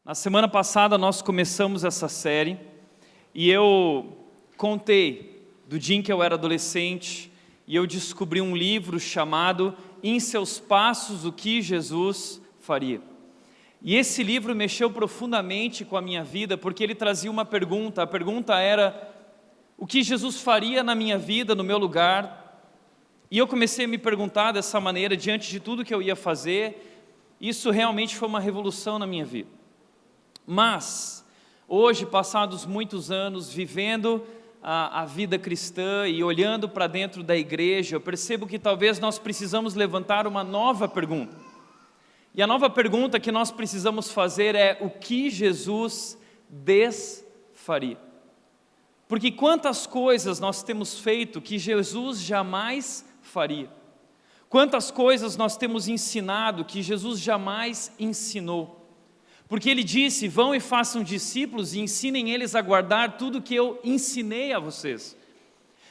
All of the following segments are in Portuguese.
A semana passada nós começamos essa série e eu contei do dia em que eu era adolescente e eu descobri um livro chamado Em Seus Passos, o que Jesus faria. E esse livro mexeu profundamente com a minha vida porque ele trazia uma pergunta. A pergunta era: o que Jesus faria na minha vida, no meu lugar? E eu comecei a me perguntar dessa maneira, diante de tudo que eu ia fazer. Isso realmente foi uma revolução na minha vida. Mas, hoje, passados muitos anos, vivendo a vida cristã e olhando para dentro da igreja, eu percebo que talvez nós precisamos levantar uma nova pergunta. E a nova pergunta que nós precisamos fazer é: o que Jesus desfaria? Porque quantas coisas nós temos feito que Jesus jamais faria? Quantas coisas nós temos ensinado que Jesus jamais ensinou? Porque Ele disse: vão e façam discípulos e ensinem eles a guardar tudo que eu ensinei a vocês.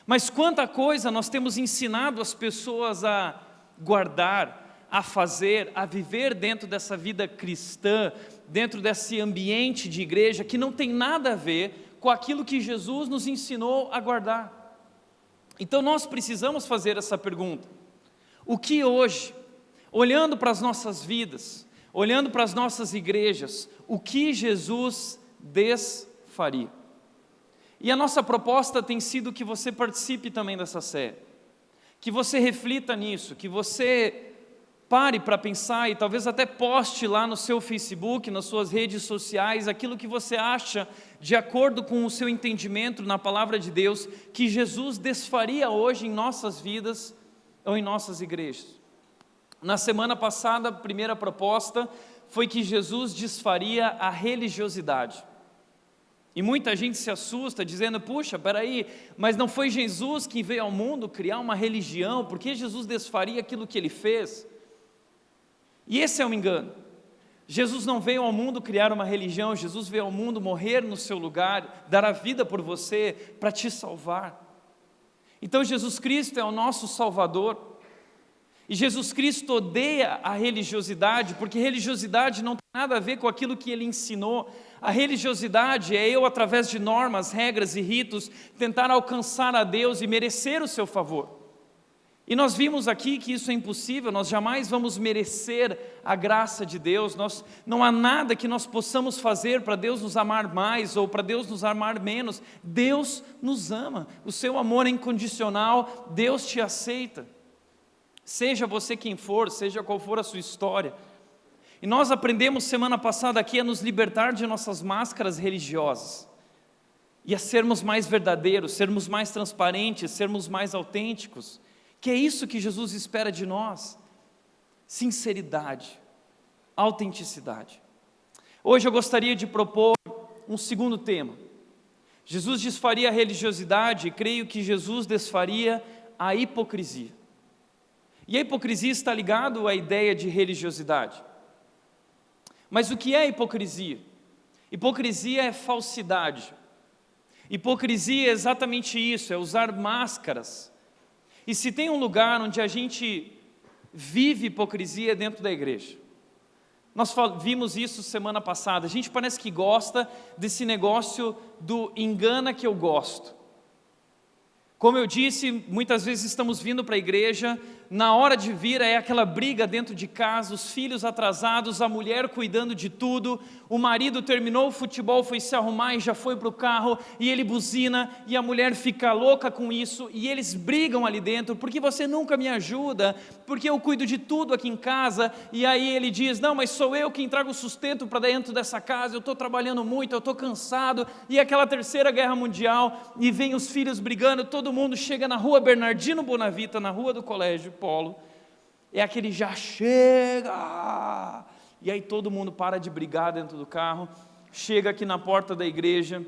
Mas quanta coisa nós temos ensinado as pessoas a guardar, a fazer, a viver dentro dessa vida cristã, dentro desse ambiente de igreja que não tem nada a ver com aquilo que Jesus nos ensinou a guardar. Então nós precisamos fazer essa pergunta: o que hoje, olhando para as nossas vidas, olhando para as nossas igrejas, o que Jesus desfaria? E a nossa proposta tem sido que você participe também dessa série, que você reflita nisso, que você pare para pensar e talvez até poste lá no seu Facebook, nas suas redes sociais, aquilo que você acha, de acordo com o seu entendimento na palavra de Deus, que Jesus desfaria hoje em nossas vidas ou em nossas igrejas. Na semana passada, a primeira proposta foi que Jesus desfaria a religiosidade. E muita gente se assusta dizendo: puxa, peraí, mas não foi Jesus que veio ao mundo criar uma religião? Por que Jesus desfaria aquilo que Ele fez? E esse é um engano. Jesus não veio ao mundo criar uma religião, Jesus veio ao mundo morrer no seu lugar, dar a vida por você, para te salvar. Então Jesus Cristo é o nosso Salvador. E Jesus Cristo odeia a religiosidade, porque religiosidade não tem nada a ver com aquilo que Ele ensinou. A religiosidade é eu, através de normas, regras e ritos, tentar alcançar a Deus e merecer o seu favor. E nós vimos aqui que isso é impossível, nós jamais vamos merecer a graça de Deus, não há nada que nós possamos fazer para Deus nos amar mais ou para Deus nos amar menos. Deus nos ama, o seu amor é incondicional, Deus te aceita. Seja você quem for, seja qual for a sua história. E nós aprendemos semana passada aqui a nos libertar de nossas máscaras religiosas e a sermos mais verdadeiros, sermos mais transparentes, sermos mais autênticos, que é isso que Jesus espera de nós: sinceridade, autenticidade. Hoje eu gostaria de propor um segundo tema. Jesus desfaria a religiosidade e creio que Jesus desfaria a hipocrisia. E a hipocrisia está ligada à ideia de religiosidade. Mas o que é hipocrisia? Hipocrisia é falsidade. Hipocrisia é exatamente isso, é usar máscaras. E se tem um lugar onde a gente vive hipocrisia, é dentro da igreja. Nós vimos isso semana passada. A gente parece que gosta desse negócio do engana que eu gosto. Como eu disse, muitas vezes estamos vindo para a igreja, na hora de vir é aquela briga dentro de casa, os filhos atrasados, a mulher cuidando de tudo, o marido terminou o futebol, foi se arrumar e já foi para o carro, e ele buzina, e a mulher fica louca com isso, e eles brigam ali dentro: porque você nunca me ajuda, porque eu cuido de tudo aqui em casa. E aí ele diz: não, mas sou eu quem trago o sustento para dentro dessa casa, eu estou trabalhando muito, eu estou cansado. E aquela terceira guerra mundial, e vem os filhos brigando, todo mundo chega na rua Bernardino Bonavita, na rua do colégio Polo, é aquele já chega, e aí todo mundo para de brigar dentro do carro, chega aqui na porta da igreja,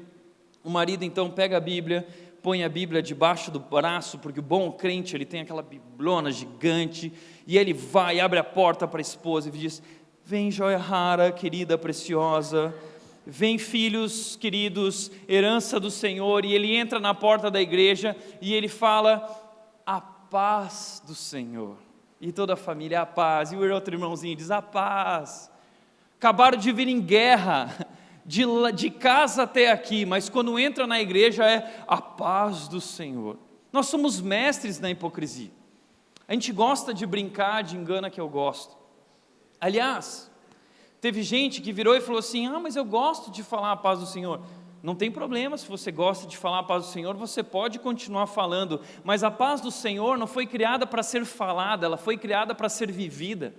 o marido então pega a Bíblia, põe a Bíblia debaixo do braço, porque o bom crente, ele tem aquela biblona gigante, e ele vai, abre a porta para a esposa e diz: vem joia rara, querida, preciosa, vem filhos queridos, herança do Senhor. E ele entra na porta da igreja e ele fala: a paz do Senhor. E toda a família: a paz. E o outro irmãozinho diz: a paz. acabaram de vir em guerra, de casa até aqui, mas quando entra na igreja é a paz do Senhor. Nós somos mestres na hipocrisia. A gente gosta de brincar de engana que eu gosto. Aliás, teve gente que virou e falou assim: mas eu gosto de falar a paz do Senhor. Não tem problema, se você gosta de falar a paz do Senhor, você pode continuar falando, mas a paz do Senhor não foi criada para ser falada, ela foi criada para ser vivida.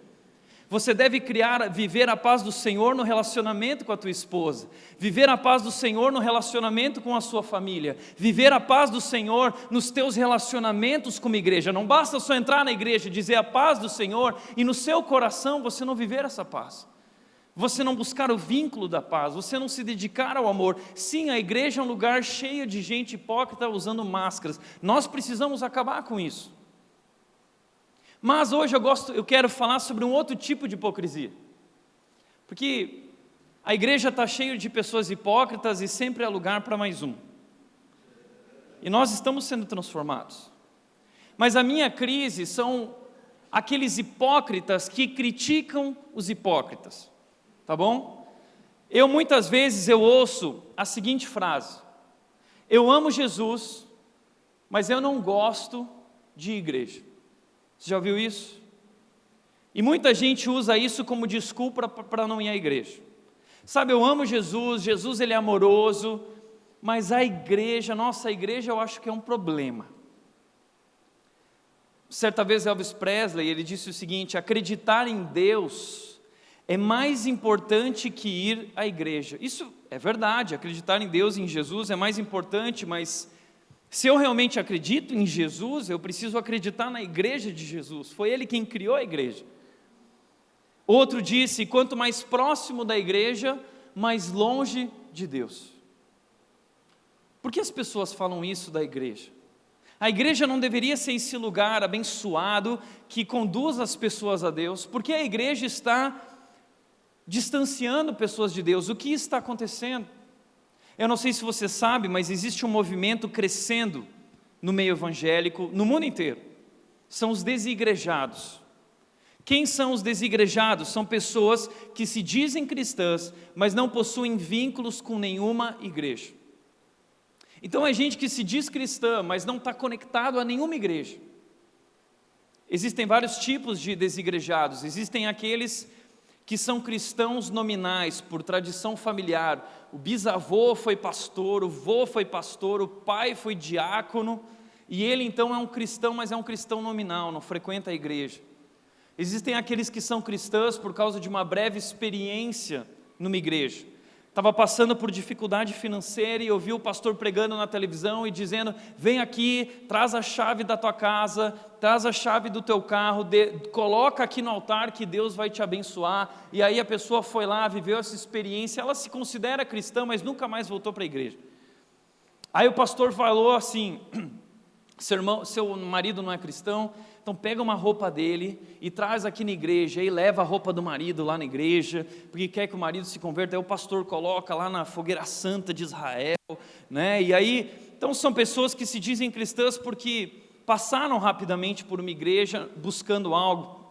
Você deve viver a paz do Senhor no relacionamento com a tua esposa, viver a paz do Senhor no relacionamento com a sua família, viver a paz do Senhor nos teus relacionamentos como igreja. Não basta só entrar na igreja e dizer a paz do Senhor e no seu coração você não viver essa paz, você não buscar o vínculo da paz, você não se dedicar ao amor. Sim, a igreja é um lugar cheio de gente hipócrita usando máscaras, nós precisamos acabar com isso. Mas hoje eu quero falar sobre um outro tipo de hipocrisia, porque a igreja está cheia de pessoas hipócritas e sempre há lugar para mais um, e nós estamos sendo transformados, mas a minha crise são aqueles hipócritas que criticam os hipócritas, tá bom? Muitas vezes eu ouço a seguinte frase: eu amo Jesus, mas eu não gosto de igreja. Você já ouviu isso? E muita gente usa isso como desculpa para não ir à igreja. Sabe, eu amo Jesus, Jesus ele é amoroso, mas a igreja, nossa igreja eu acho que é um problema. Certa vez Elvis Presley, ele disse o seguinte: acreditar em Deus é mais importante que ir à igreja. Isso é verdade, acreditar em Deus e em Jesus é mais importante, mas se eu realmente acredito em Jesus, eu preciso acreditar na igreja de Jesus, foi Ele quem criou a igreja. Outro disse: quanto mais próximo da igreja, mais longe de Deus. Por que as pessoas falam isso da igreja? A igreja não deveria ser esse lugar abençoado que conduz as pessoas a Deus, porque a igreja está distanciando pessoas de Deus. O que está acontecendo? Eu não sei se você sabe, mas existe um movimento crescendo no meio evangélico, no mundo inteiro. São os desigrejados. Quem são os desigrejados? São pessoas que se dizem cristãs, mas não possuem vínculos com nenhuma igreja. Então é gente que se diz cristã, mas não está conectado a nenhuma igreja. Existem vários tipos de desigrejados. Existem aqueles que são cristãos nominais, por tradição familiar. O bisavô foi pastor, o vô foi pastor, o pai foi diácono, e ele então é um cristão, mas é um cristão nominal, não frequenta a igreja. Existem aqueles que são cristãos por causa de uma breve experiência numa igreja. Estava passando por dificuldade financeira e ouviu o pastor pregando na televisão e dizendo: vem aqui, traz a chave da tua casa, traz a chave do teu carro, coloca aqui no altar que Deus vai te abençoar. E aí a pessoa foi lá, viveu essa experiência, ela se considera cristã, mas nunca mais voltou para a igreja. Aí o pastor falou assim: seu marido não é cristão, então pega uma roupa dele e traz aqui na igreja, e leva a roupa do marido lá na igreja, porque quer que o marido se converta. Aí o pastor coloca lá na fogueira santa de Israel, né? E aí, então são pessoas que se dizem cristãs porque passaram rapidamente por uma igreja buscando algo.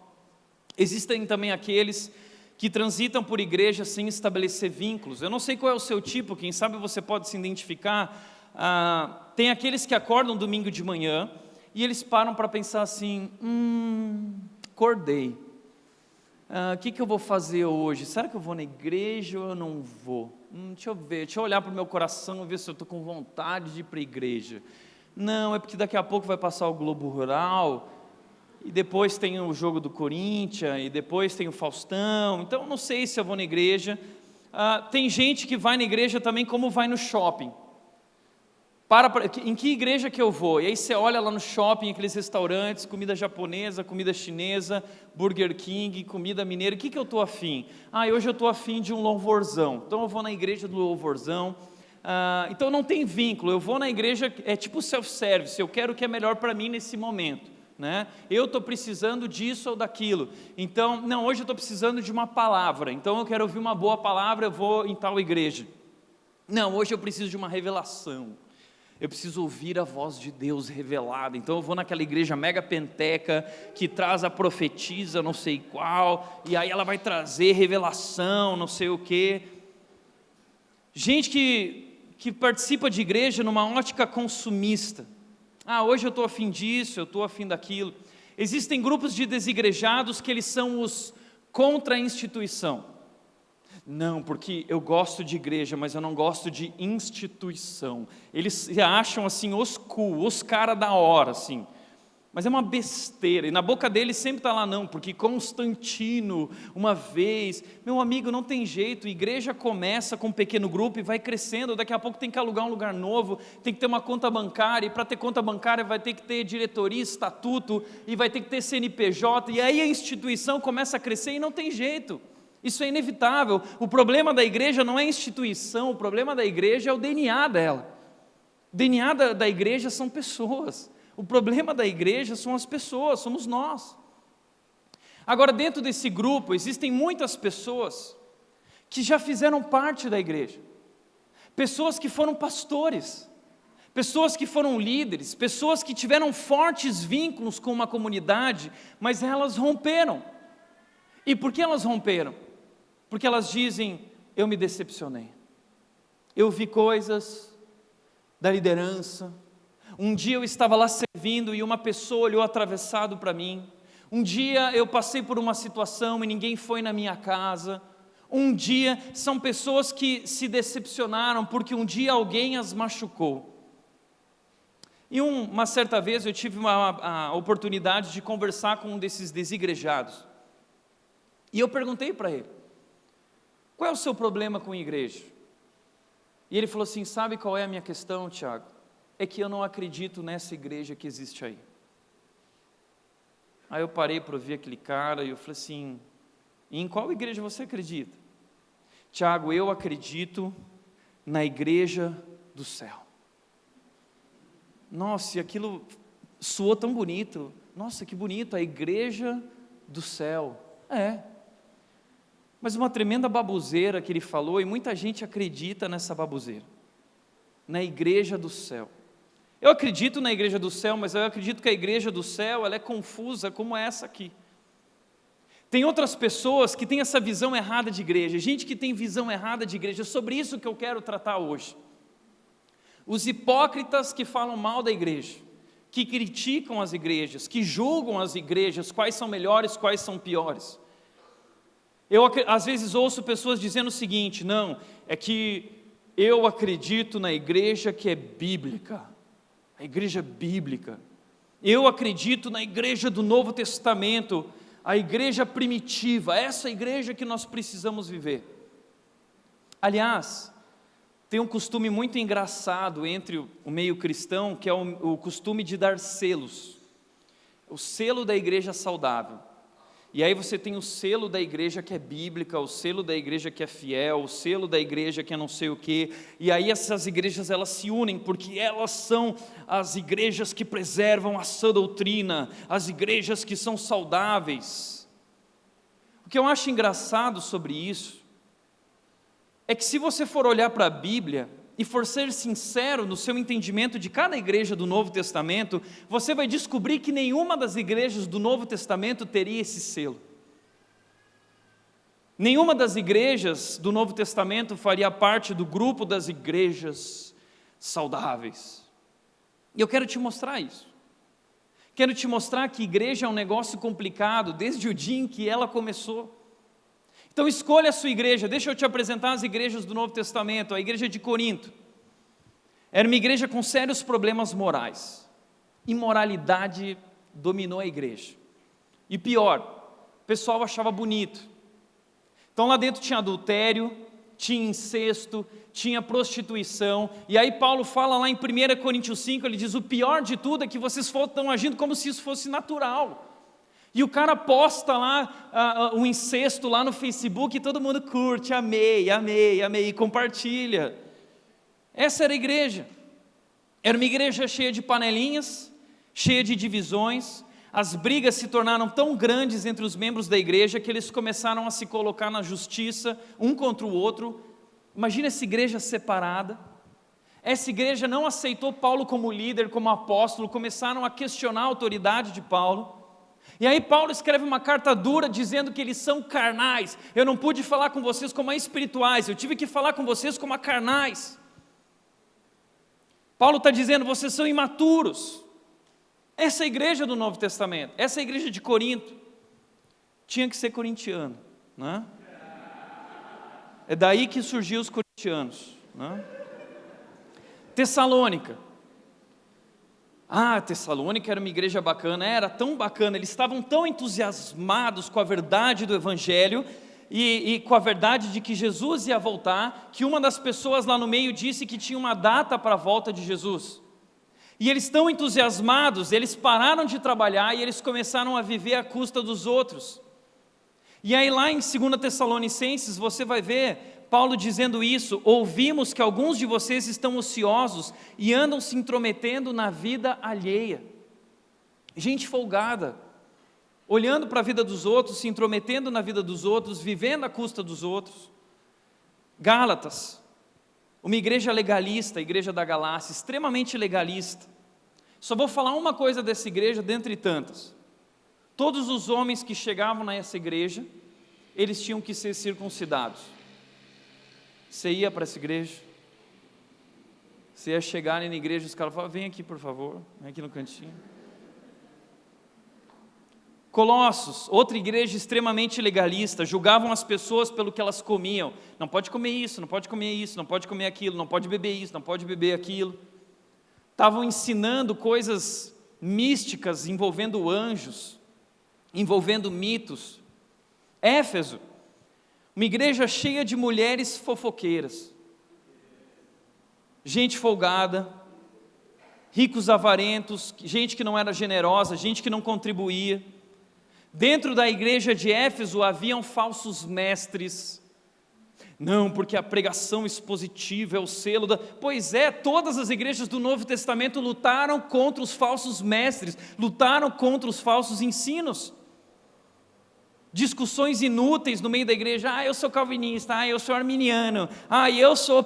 Existem também aqueles que transitam por igreja sem estabelecer vínculos. Eu não sei qual é o seu tipo, quem sabe você pode se identificar. Tem aqueles que acordam domingo de manhã e eles param para pensar assim: acordei, o que eu vou fazer hoje? Será que eu vou na igreja ou eu não vou? Deixa eu olhar para o meu coração e ver se eu estou com vontade de ir para a igreja. Não, é porque daqui a pouco vai passar o Globo Rural, e depois tem o jogo do Corinthians, e depois tem o Faustão, então não sei se eu vou na igreja. Tem gente que vai na igreja também como vai no shopping. Em que igreja que eu vou? E aí você olha lá no shopping, aqueles restaurantes, comida japonesa, comida chinesa, Burger King, comida mineira. O que eu estou afim? Hoje eu estou afim de um louvorzão, então eu vou na igreja do louvorzão. Então não tem vínculo, eu vou na igreja, é tipo self-service, eu quero o que é melhor para mim nesse momento, né? Eu estou precisando disso ou daquilo, então, não, hoje eu estou precisando de uma palavra, então eu quero ouvir uma boa palavra, eu vou em tal igreja. Não, hoje eu preciso de uma revelação. Eu preciso ouvir a voz de Deus revelada. Então eu vou naquela igreja mega penteca, que traz a profetisa não sei qual, e aí ela vai trazer revelação, não sei o quê. Gente que participa de igreja numa ótica consumista. Hoje eu estou afim disso, eu estou afim daquilo. Existem grupos de desigrejados que eles são os contra a instituição. Não, porque eu gosto de igreja, mas eu não gosto de instituição. Eles se acham assim, os cool, os cara da hora, assim. Mas é uma besteira, e na boca deles sempre está lá, não, porque Constantino, uma vez, meu amigo, não tem jeito, igreja começa com um pequeno grupo e vai crescendo, daqui a pouco tem que alugar um lugar novo, tem que ter uma conta bancária, e para ter conta bancária vai ter que ter diretoria, estatuto, e vai ter que ter CNPJ, e aí a instituição começa a crescer e não tem jeito, isso é inevitável. O problema da igreja não é a instituição, o problema da igreja é o DNA dela. O DNA da igreja são pessoas. O problema da igreja são as pessoas, somos nós. Agora, dentro desse grupo, existem muitas pessoas que já fizeram parte da igreja. Pessoas que foram pastores, pessoas que foram líderes, pessoas que tiveram fortes vínculos com uma comunidade, mas elas romperam. E por que elas romperam? Porque elas dizem, eu me decepcionei. Eu vi coisas da liderança. Um dia eu estava lá servindo e uma pessoa olhou atravessado para mim. Um dia eu passei por uma situação e ninguém foi na minha casa. Um dia, são pessoas que se decepcionaram porque um dia alguém as machucou. E uma certa vez eu tive a oportunidade de conversar com um desses desigrejados. E eu perguntei para ele, qual é o seu problema com a igreja? E ele falou assim, sabe qual é a minha questão, Tiago? É que eu não acredito nessa igreja que existe aí. Aí eu parei para ouvir aquele cara e eu falei assim, em qual igreja você acredita? Tiago, eu acredito na igreja do céu. Nossa, e aquilo soou tão bonito. Nossa, que bonito, a igreja do céu. Mas uma tremenda baboseira que ele falou, e muita gente acredita nessa baboseira. Na igreja do céu. Eu acredito na igreja do céu, mas eu acredito que a igreja do céu, ela é confusa como essa aqui. Tem outras pessoas que têm essa visão errada de igreja, gente que tem visão errada de igreja, é sobre isso que eu quero tratar hoje. Os hipócritas que falam mal da igreja, que criticam as igrejas, que julgam as igrejas, quais são melhores, quais são piores. Eu às vezes ouço pessoas dizendo o seguinte, não, é que eu acredito na igreja que é bíblica, a igreja bíblica. Eu acredito na igreja do Novo Testamento, a igreja primitiva, essa igreja que nós precisamos viver. Aliás, tem um costume muito engraçado entre o meio cristão, que é o costume de dar selos. O selo da igreja saudável. E aí você tem o selo da igreja que é bíblica, o selo da igreja que é fiel, o selo da igreja que é não sei o quê. E aí essas igrejas elas se unem, porque elas são as igrejas que preservam a sã doutrina, as igrejas que são saudáveis. O que eu acho engraçado sobre isso, é que se você for olhar para a Bíblia, e for ser sincero no seu entendimento de cada igreja do Novo Testamento, você vai descobrir que nenhuma das igrejas do Novo Testamento teria esse selo. Nenhuma das igrejas do Novo Testamento faria parte do grupo das igrejas saudáveis. E eu quero te mostrar isso. Quero te mostrar que igreja é um negócio complicado desde o dia em que ela começou. Então escolha a sua igreja. Deixa eu te apresentar as igrejas do Novo Testamento. A igreja de Corinto era uma igreja com sérios problemas morais. Imoralidade dominou a igreja. E pior, o pessoal achava bonito. Então lá dentro tinha adultério, tinha incesto, tinha prostituição. E aí Paulo fala lá em 1 Coríntios 5, ele diz, o pior de tudo é que vocês estão agindo como se isso fosse natural. E o cara posta lá o incesto lá no Facebook e todo mundo curte, amei, e compartilha. Essa era a igreja. Era uma igreja cheia de panelinhas, cheia de divisões. As brigas se tornaram tão grandes entre os membros da igreja que eles começaram a se colocar na justiça, um contra o outro. Imagina essa igreja separada. Essa igreja não aceitou Paulo como líder, como apóstolo, começaram a questionar a autoridade de Paulo. E aí Paulo escreve uma carta dura dizendo que eles são carnais. Eu não pude falar com vocês como a espirituais, eu tive que falar com vocês como a carnais. Paulo está dizendo, vocês são imaturos. Essa igreja do Novo Testamento, essa igreja de Corinto, tinha que ser corintiano, né? É daí que surgiu os corintianos, né? Tessalônica. Tessalônica era uma igreja bacana, era tão bacana, eles estavam tão entusiasmados com a verdade do Evangelho e com a verdade de que Jesus ia voltar, que uma das pessoas lá no meio disse que tinha uma data para a volta de Jesus. E eles tão entusiasmados, eles pararam de trabalhar e eles começaram a viver à custa dos outros. E aí lá em 2 Tessalonicenses você vai ver Paulo dizendo isso: ouvimos que alguns de vocês estão ociosos e andam se intrometendo na vida alheia. Gente folgada, olhando para a vida dos outros, se intrometendo na vida dos outros, vivendo à custa dos outros. Gálatas, uma igreja legalista, a igreja da Galácia, extremamente legalista. Só vou falar uma coisa dessa igreja dentre tantas. Todos os homens que chegavam nessa igreja, eles tinham que ser circuncidados. Você ia para essa igreja, você ia chegar na igreja, os caras falavam, vem aqui por favor, vem aqui no cantinho. Colossos, outra igreja extremamente legalista, julgavam as pessoas pelo que elas comiam. Não pode comer isso, não pode comer isso, não pode comer aquilo, não pode beber isso, não pode beber aquilo. Estavam ensinando coisas místicas envolvendo anjos, envolvendo mitos. Éfeso, uma igreja cheia de mulheres fofoqueiras, gente folgada, ricos avarentos, gente que não era generosa, gente que não contribuía. Dentro da igreja de Éfeso haviam falsos mestres. Não, porque a pregação expositiva é o selo da... Pois é, todas as igrejas do Novo Testamento lutaram contra os falsos mestres, lutaram contra os falsos ensinos. Discussões inúteis no meio da igreja, eu sou calvinista, eu sou arminiano, eu sou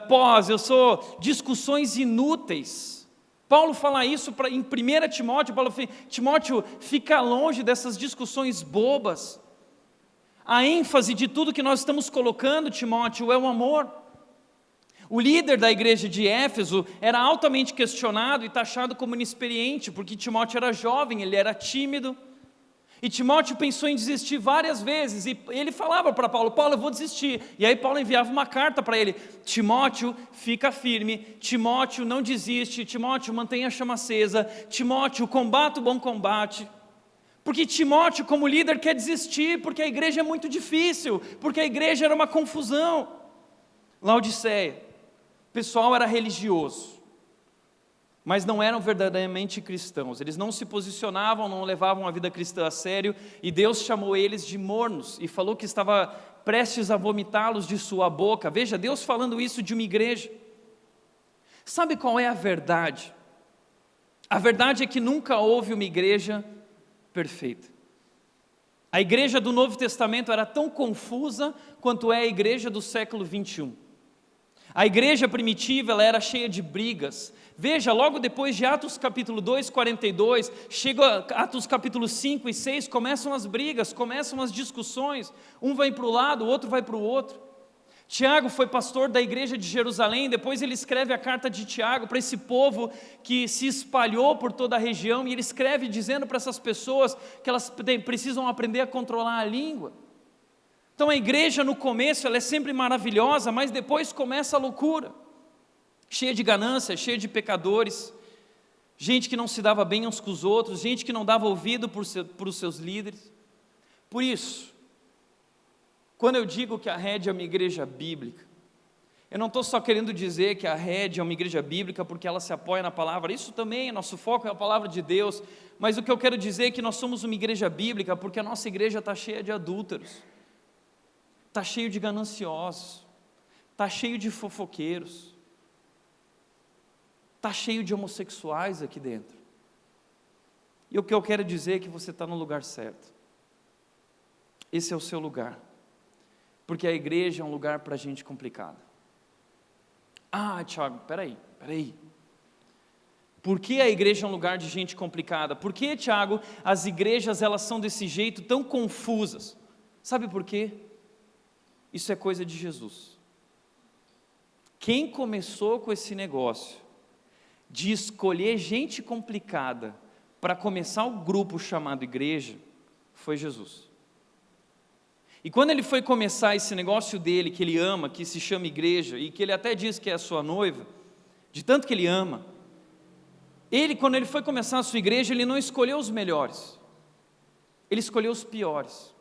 pós, eu sou... Discussões inúteis. Paulo fala isso em 1 Timóteo, Paulo fala, Timóteo, fica longe dessas discussões bobas. A ênfase de tudo que nós estamos colocando, Timóteo, é o amor. O líder da igreja de Éfeso era altamente questionado e taxado como inexperiente, porque Timóteo era jovem, ele era tímido. E Timóteo pensou em desistir várias vezes, e ele falava para Paulo, eu vou desistir. E aí Paulo enviava uma carta para ele, Timóteo, fica firme, Timóteo, não desiste, Timóteo, mantenha a chama acesa, Timóteo, combata o bom combate. Porque Timóteo, como líder, quer desistir, porque a igreja é muito difícil, porque a igreja era uma confusão. Laodiceia, o pessoal era religioso, mas não eram verdadeiramente cristãos, eles não se posicionavam, não levavam a vida cristã a sério, e Deus chamou eles de mornos, e falou que estava prestes a vomitá-los de sua boca. Veja, Deus falando isso de uma igreja. Sabe qual é a verdade? A verdade é que nunca houve uma igreja perfeita. A igreja do Novo Testamento era tão confusa quanto é a igreja do século 21. A igreja primitiva, ela era cheia de brigas. Veja, logo depois de Atos capítulo 2, 42, chega Atos capítulo 5 e 6, começam as brigas, começam as discussões, um vai para o lado, o outro vai para o outro. Tiago foi pastor da igreja de Jerusalém, depois ele escreve a carta de Tiago para esse povo que se espalhou por toda a região, e ele escreve dizendo para essas pessoas que elas precisam aprender a controlar a língua. Então a igreja no começo ela é sempre maravilhosa, mas depois começa a loucura, cheia de ganância, cheia de pecadores, gente que não se dava bem uns com os outros, gente que não dava ouvido para os seus líderes. Por isso, quando eu digo que a Rede é uma igreja bíblica, eu não estou só querendo dizer que a Rede é uma igreja bíblica porque ela se apoia na palavra, isso também, nosso foco é a palavra de Deus, mas o que eu quero dizer é que nós somos uma igreja bíblica porque a nossa igreja está cheia de adúlteros, está cheio de gananciosos, está cheio de fofoqueiros, está cheio de homossexuais aqui dentro. E o que eu quero dizer é que você está no lugar certo. Esse é o seu lugar. Porque a igreja é um lugar para gente complicada. Ah, Tiago, peraí. Por que a igreja é um lugar de gente complicada? Por que, Tiago, as igrejas elas são desse jeito tão confusas? Sabe por quê? Isso é coisa de Jesus. Quem começou com esse negócio de escolher gente complicada para começar o grupo chamado igreja, foi Jesus. E quando ele foi começar esse negócio dele, que ele ama, que se chama igreja, e que ele até diz que é a sua noiva, de tanto que ele ama, quando ele foi começar a sua igreja, ele não escolheu os melhores, ele escolheu os piores.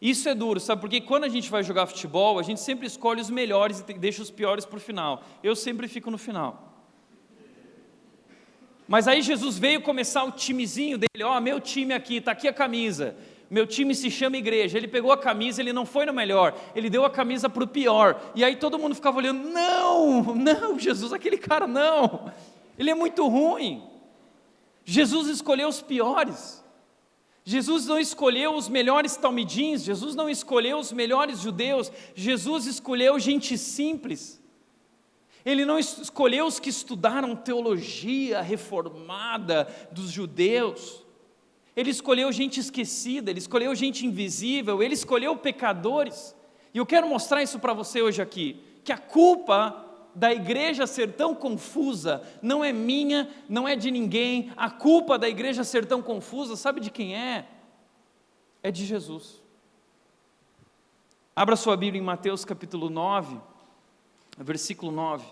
Isso é duro, sabe? Porque quando a gente vai jogar futebol, a gente sempre escolhe os melhores e deixa os piores para o final. Eu sempre fico no final. Mas aí Jesus veio começar o timezinho dele, meu time aqui, está aqui a camisa, meu time se chama igreja. Ele pegou a camisa, ele não foi no melhor, ele deu a camisa para o pior, e aí todo mundo ficava olhando, não, Jesus, aquele cara não, ele é muito ruim. Jesus escolheu os piores, Jesus não escolheu os melhores talmidins, Jesus não escolheu os melhores judeus, Jesus escolheu gente simples. Ele não escolheu os que estudaram teologia reformada dos judeus. Ele escolheu gente esquecida, ele escolheu gente invisível, ele escolheu pecadores. E eu quero mostrar isso para você hoje aqui, que a culpa da igreja ser tão confusa não é minha, não é de ninguém. A culpa da igreja ser tão confusa, sabe de quem é? É de Jesus. Abra sua Bíblia em Mateus capítulo 9, versículo 9.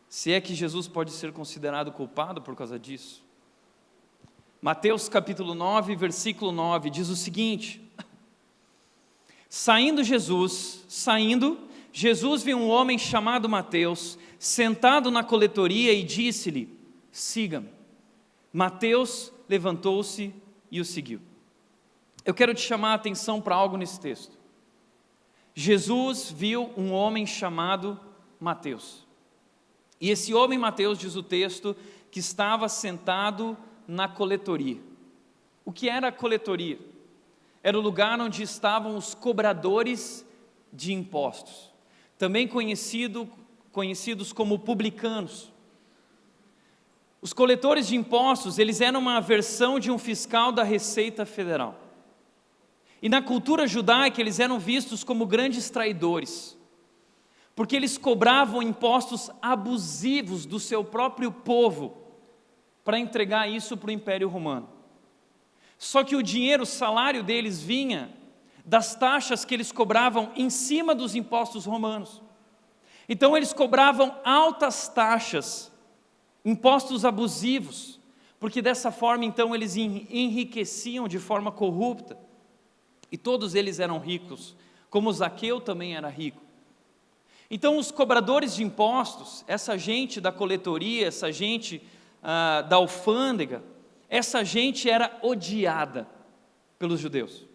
Se é que Jesus pode ser considerado culpado por causa disso. Mateus capítulo 9, versículo 9, diz o seguinte: Saindo, Jesus viu um homem chamado Mateus, sentado na coletoria e disse-lhe, siga-me. Mateus levantou-se e o seguiu. Eu quero te chamar a atenção para algo nesse texto. Jesus viu um homem chamado Mateus. E esse homem Mateus, diz o texto, que estava sentado na coletoria. O que era a coletoria? Era o lugar onde estavam os cobradores de impostos, também conhecidos como publicanos. Os coletores de impostos, eles eram uma versão de um fiscal da Receita Federal. E na cultura judaica, eles eram vistos como grandes traidores, porque eles cobravam impostos abusivos do seu próprio povo, para entregar isso para o Império Romano. Só que o dinheiro, o salário deles vinha das taxas que eles cobravam em cima dos impostos romanos. Então eles cobravam altas taxas, impostos abusivos, porque dessa forma então eles enriqueciam de forma corrupta. E todos eles eram ricos, como Zaqueu também era rico. Então os cobradores de impostos, essa gente da coletoria, essa gente da alfândega, essa gente era odiada pelos judeus.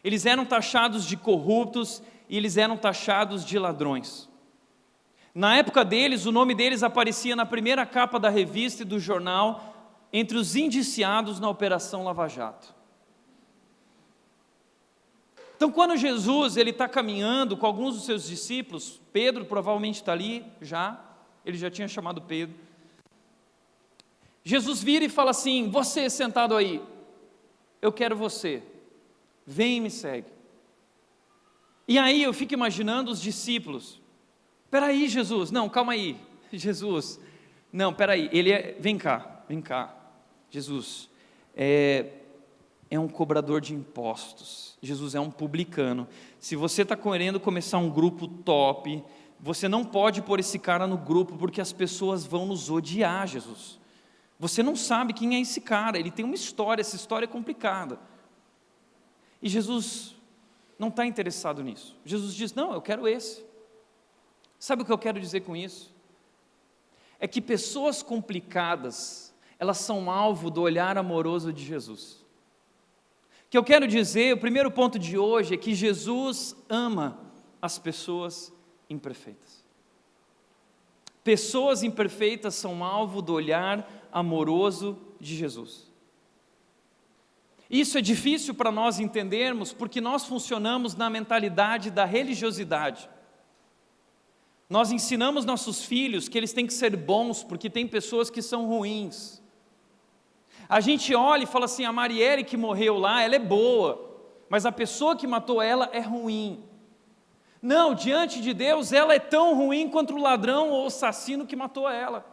Eles eram taxados de corruptos e eles eram taxados de ladrões. Na época deles, o nome deles aparecia na primeira capa da revista e do jornal, entre os indiciados na Operação Lava Jato. Então, quando Jesus está caminhando com alguns dos seus discípulos, Pedro provavelmente está ali ele já tinha chamado Pedro. Jesus vira e fala assim, você sentado aí, eu quero você, vem e me segue. E aí eu fico imaginando os discípulos, peraí Jesus, não, calma aí, Jesus, não, peraí, vem cá, Jesus, é um cobrador de impostos, Jesus é um publicano, se você está querendo começar um grupo top, você não pode pôr esse cara no grupo, porque as pessoas vão nos odiar, Jesus. Você não sabe quem é esse cara, ele tem uma história, essa história é complicada. E Jesus não está interessado nisso. Jesus diz, não, eu quero esse. Sabe o que eu quero dizer com isso? É que pessoas complicadas, elas são alvo do olhar amoroso de Jesus. O que eu quero dizer, o primeiro ponto de hoje é que Jesus ama as pessoas imperfeitas. Pessoas imperfeitas são alvo do olhar amoroso de Jesus. Isso é difícil para nós entendermos, porque nós funcionamos na mentalidade da religiosidade. Nós ensinamos nossos filhos que eles têm que ser bons, porque tem pessoas que são ruins. A gente olha e fala assim, a Marielle que morreu lá, ela é boa, mas a pessoa que matou ela é ruim. Não, diante de Deus, ela é tão ruim quanto o ladrão ou o assassino que matou ela.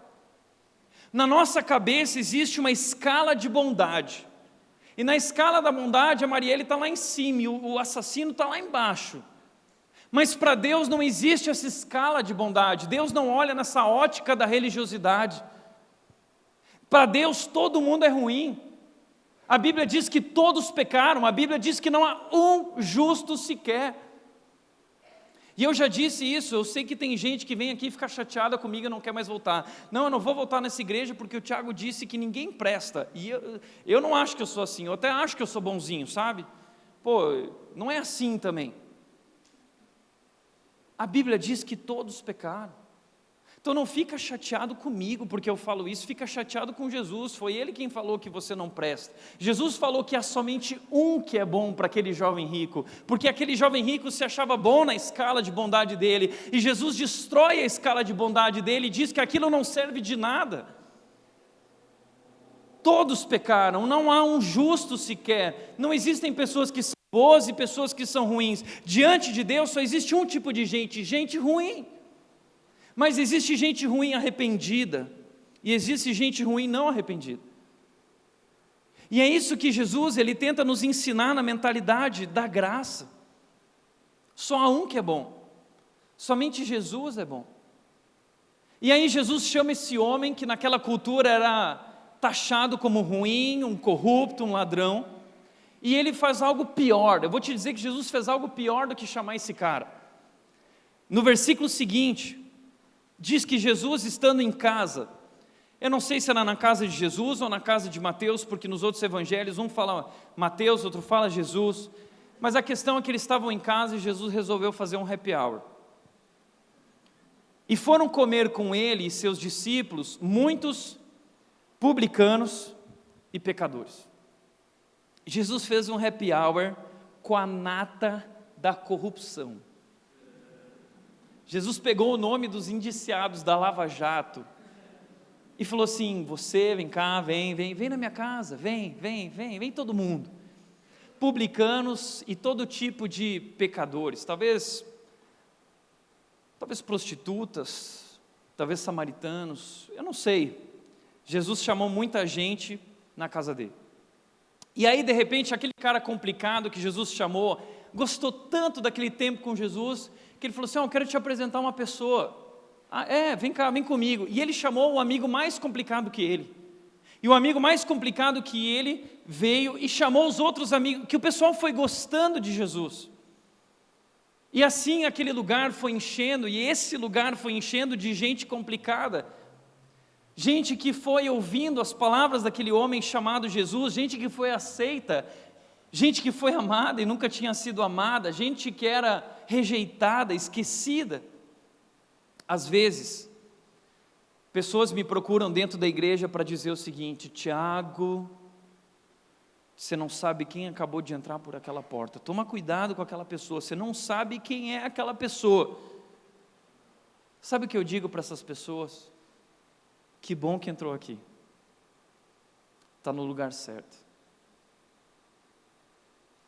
Na nossa cabeça existe uma escala de bondade. E na escala da bondade, a Marielle está lá em cima e o assassino está lá embaixo. Mas para Deus não existe essa escala de bondade. Deus não olha nessa ótica da religiosidade. Para Deus todo mundo é ruim. A Bíblia diz que todos pecaram. A Bíblia diz que não há um justo sequer. E eu já disse isso. Eu sei que tem gente que vem aqui e fica chateada comigo e não quer mais voltar. Não, eu não vou voltar nessa igreja porque o Tiago disse que ninguém presta. E eu não acho que eu sou assim. Eu até acho que eu sou bonzinho, sabe? Pô, não é assim também. A Bíblia diz que todos pecaram. Então não fica chateado comigo porque eu falo isso, fica chateado com Jesus. Foi Ele quem falou que você não presta. Jesus falou que há somente um que é bom para aquele jovem rico, porque aquele jovem rico se achava bom na escala de bondade dele, e Jesus destrói a escala de bondade dele e diz que aquilo não serve de nada. Todos pecaram, não há um justo sequer. Não existem pessoas que são boas e pessoas que são ruins. Diante de Deus só existe um tipo de gente, gente ruim. Mas existe gente ruim arrependida, e existe gente ruim não arrependida. E é isso que Jesus, Ele tenta nos ensinar na mentalidade da graça. Só há um que é bom, somente Jesus é bom. E aí Jesus chama esse homem que naquela cultura era taxado como ruim, um corrupto, um ladrão, e ele faz algo pior. Eu vou te dizer que Jesus fez algo pior do que chamar esse cara. No versículo seguinte, diz que Jesus estando em casa, eu não sei se era na casa de Jesus ou na casa de Mateus, porque nos outros evangelhos um fala Mateus, outro fala Jesus, mas a questão é que eles estavam em casa e Jesus resolveu fazer um happy hour. E foram comer com ele e seus discípulos muitos publicanos e pecadores. Jesus fez um happy hour com a nata da corrupção. Jesus pegou o nome dos indiciados da Lava Jato e falou assim, você vem cá, vem na minha casa, vem todo mundo. Publicanos e todo tipo de pecadores, talvez prostitutas, talvez samaritanos, eu não sei. Jesus chamou muita gente na casa dele. E aí, de repente, aquele cara complicado que Jesus chamou, gostou tanto daquele tempo com Jesus, que ele falou assim, eu quero te apresentar uma pessoa. Vem cá, vem comigo. E ele chamou o amigo mais complicado que ele. E o amigo mais complicado que ele veio e chamou os outros amigos, que o pessoal foi gostando de Jesus. E assim aquele lugar foi enchendo, e esse lugar foi enchendo de gente complicada. Gente que foi ouvindo as palavras daquele homem chamado Jesus, gente que foi aceita, gente que foi amada e nunca tinha sido amada, gente que era rejeitada, esquecida. Às vezes, pessoas me procuram dentro da igreja para dizer o seguinte, Tiago, você não sabe quem acabou de entrar por aquela porta, toma cuidado com aquela pessoa, você não sabe quem é aquela pessoa. Sabe o que eu digo para essas pessoas? Que bom que entrou aqui, está no lugar certo.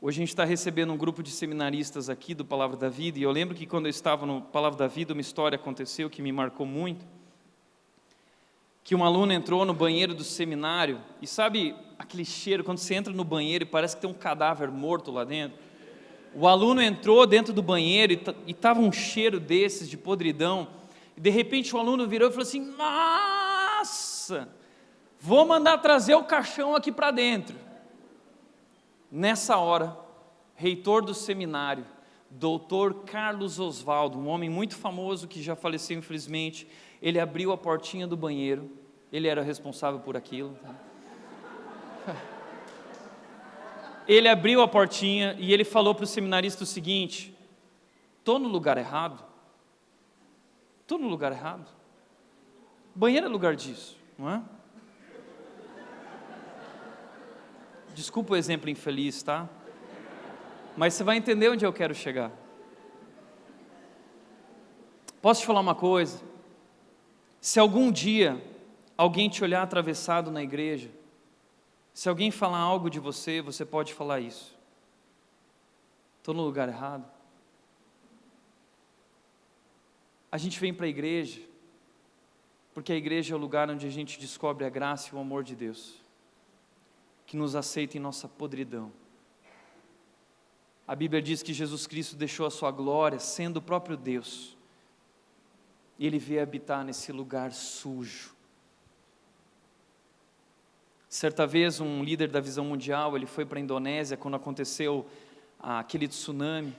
Hoje a gente está recebendo um grupo de seminaristas aqui do Palavra da Vida, e eu lembro que quando eu estava no Palavra da Vida, uma história aconteceu que me marcou muito, que um aluno entrou no banheiro do seminário, e sabe aquele cheiro, quando você entra no banheiro e parece que tem um cadáver morto lá dentro? O aluno entrou dentro do banheiro e estava um cheiro desses, de podridão, e de repente o aluno virou e falou assim, nossa, vou mandar trazer o caixão aqui para dentro. Nessa hora, reitor do seminário, doutor Carlos Oswaldo, um homem muito famoso que já faleceu infelizmente, ele abriu a portinha do banheiro, ele era responsável por aquilo. Ele abriu a portinha e ele falou para o seminarista o seguinte, estou no lugar errado? Estou no lugar errado? Banheiro é lugar disso, não é? Desculpa o exemplo infeliz, tá? Mas você vai entender onde eu quero chegar. Posso te falar uma coisa? Se algum dia alguém te olhar atravessado na igreja, se alguém falar algo de você, você pode falar isso. Estou no lugar errado? A gente vem para a igreja, porque a igreja é o lugar onde a gente descobre a graça e o amor de Deus, que nos aceita em nossa podridão. A Bíblia diz que Jesus Cristo deixou a sua glória, sendo o próprio Deus, e Ele veio habitar nesse lugar sujo. Certa vez um líder da Visão Mundial, ele foi para a Indonésia quando aconteceu aquele tsunami,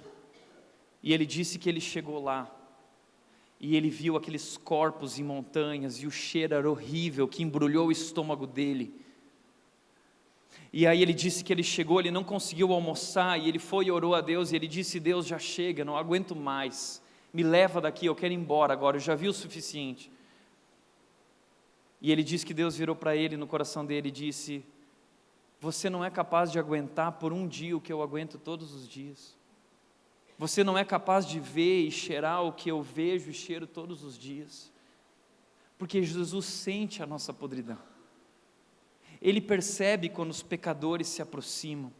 e ele disse que ele chegou lá, e ele viu aqueles corpos em montanhas, e o cheiro era horrível, que embrulhou o estômago dele. E aí ele disse que ele chegou, ele não conseguiu almoçar, e ele foi e orou a Deus, e ele disse: Deus, já chega, não aguento mais, me leva daqui, eu quero ir embora agora, eu já vi o suficiente. E ele disse que Deus virou para ele no coração dele e disse: você não é capaz de aguentar por um dia o que eu aguento todos os dias. Você não é capaz de ver e cheirar o que eu vejo e cheiro todos os dias. Porque Jesus sente a nossa podridão. Ele percebe quando os pecadores se aproximam.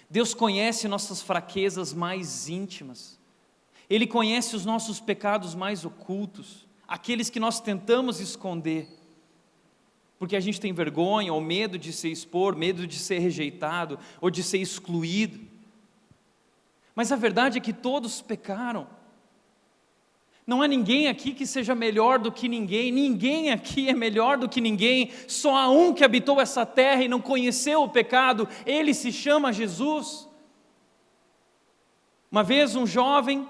Deus conhece nossas fraquezas mais íntimas. Ele conhece os nossos pecados mais ocultos, aqueles que nós tentamos esconder, porque a gente tem vergonha ou medo de se expor, medo de ser rejeitado ou de ser excluído. Mas a verdade é que todos pecaram. Não há ninguém aqui que seja melhor do que ninguém, ninguém aqui é melhor do que ninguém, só há um que habitou essa terra e não conheceu o pecado, ele se chama Jesus. Uma vez um jovem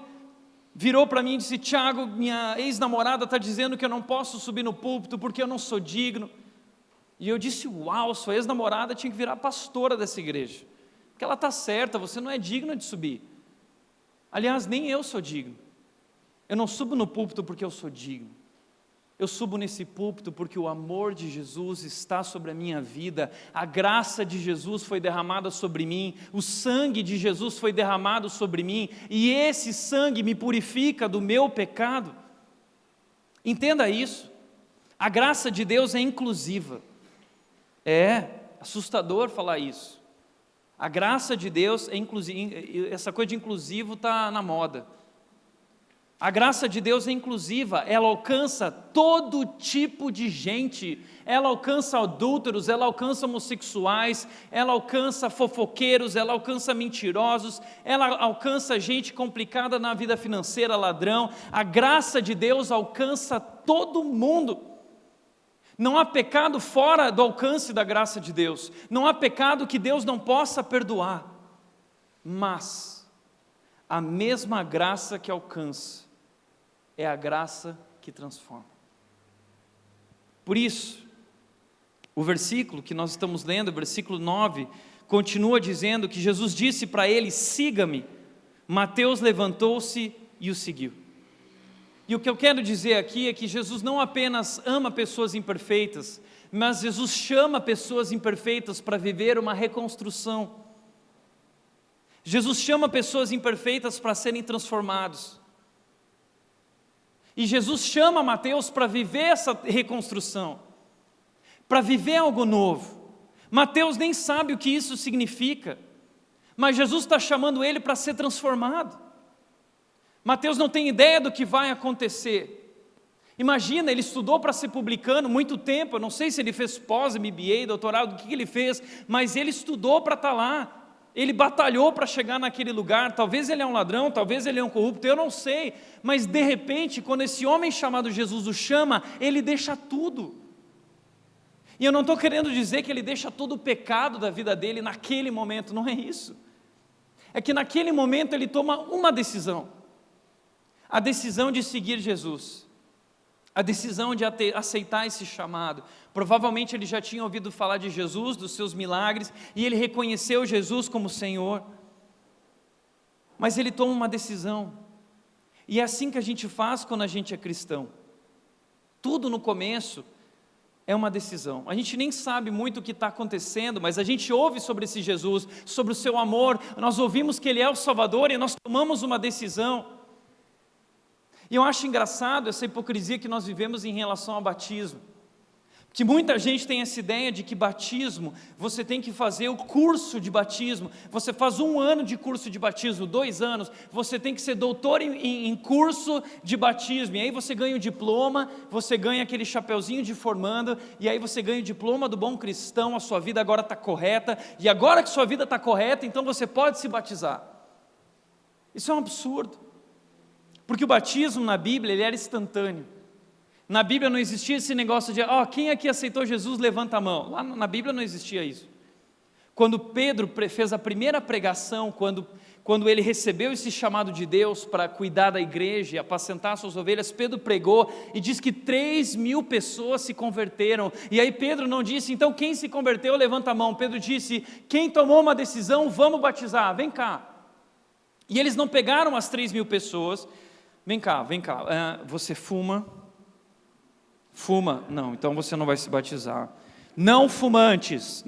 virou para mim e disse: Tiago, minha ex-namorada está dizendo que eu não posso subir no púlpito porque eu não sou digno. E eu disse: uau, sua ex-namorada tinha que virar pastora dessa igreja, porque ela está certa, você não é digno de subir. Aliás, nem eu sou digno. Eu não subo no púlpito porque eu sou digno. Eu subo nesse púlpito porque o amor de Jesus está sobre a minha vida, a graça de Jesus foi derramada sobre mim, o sangue de Jesus foi derramado sobre mim, e esse sangue me purifica do meu pecado. Entenda isso, a graça de Deus é inclusiva. É assustador falar isso. A graça de Deus é inclusiva, essa coisa de inclusivo está na moda. A graça de Deus é inclusiva, ela alcança todo tipo de gente, ela alcança adúlteros, ela alcança homossexuais, ela alcança fofoqueiros, ela alcança mentirosos, ela alcança gente complicada na vida financeira, ladrão. A graça de Deus alcança todo mundo. Não há pecado fora do alcance da graça de Deus, não há pecado que Deus não possa perdoar, mas a mesma graça que alcança é a graça que transforma. Por isso, o versículo que nós estamos lendo, o versículo 9, continua dizendo que Jesus disse para ele: siga-me. Mateus levantou-se e o seguiu. E o que eu quero dizer aqui é que Jesus não apenas ama pessoas imperfeitas, mas Jesus chama pessoas imperfeitas para viver uma reconstrução. Jesus chama pessoas imperfeitas para serem transformados. E Jesus chama Mateus para viver essa reconstrução, para viver algo novo. Mateus nem sabe o que isso significa, mas Jesus está chamando ele para ser transformado. Mateus não tem ideia do que vai acontecer. Imagina, ele estudou para ser publicano muito tempo, eu não sei se ele fez pós-MBA, doutorado, o que ele fez, mas ele estudou para estar lá. Ele batalhou para chegar naquele lugar. Talvez ele é um ladrão, talvez ele é um corrupto, eu não sei, mas de repente, quando esse homem chamado Jesus o chama, ele deixa tudo. E eu não estou querendo dizer que ele deixa todo o pecado da vida dele naquele momento, não é isso. É que naquele momento ele toma uma decisão, a decisão de seguir Jesus, a decisão de aceitar esse chamado. Provavelmente ele já tinha ouvido falar de Jesus, dos seus milagres, e ele reconheceu Jesus como Senhor, mas ele toma uma decisão, e é assim que a gente faz quando a gente é cristão. Tudo no começo é uma decisão, a gente nem sabe muito o que está acontecendo, mas a gente ouve sobre esse Jesus, sobre o seu amor, nós ouvimos que Ele é o Salvador, e nós tomamos uma decisão. E eu acho engraçado essa hipocrisia que nós vivemos em relação ao batismo. Que muita gente tem essa ideia de que batismo, você tem que fazer o curso de batismo, você faz 1 ano de curso de batismo, 2 anos, você tem que ser doutor em curso de batismo, e aí você ganha o diploma, você ganha aquele chapeuzinho de formando, e aí você ganha o diploma do bom cristão, a sua vida agora está correta, e agora que sua vida está correta, então você pode se batizar. Isso é um absurdo, porque o batismo na Bíblia, ele era instantâneo. Na Bíblia não existia esse negócio de, quem aqui aceitou Jesus, levanta a mão. Lá na Bíblia não existia isso. Quando Pedro fez a primeira pregação, quando ele recebeu esse chamado de Deus para cuidar da igreja e apacentar suas ovelhas, Pedro pregou e diz que 3.000 pessoas se converteram. E aí Pedro não disse, então quem se converteu, levanta a mão. Pedro disse, quem tomou uma decisão, vamos batizar, vem cá. E eles não pegaram as 3.000 pessoas, vem cá, você fuma? Fuma? Não, então você não vai se batizar. Não fumantes,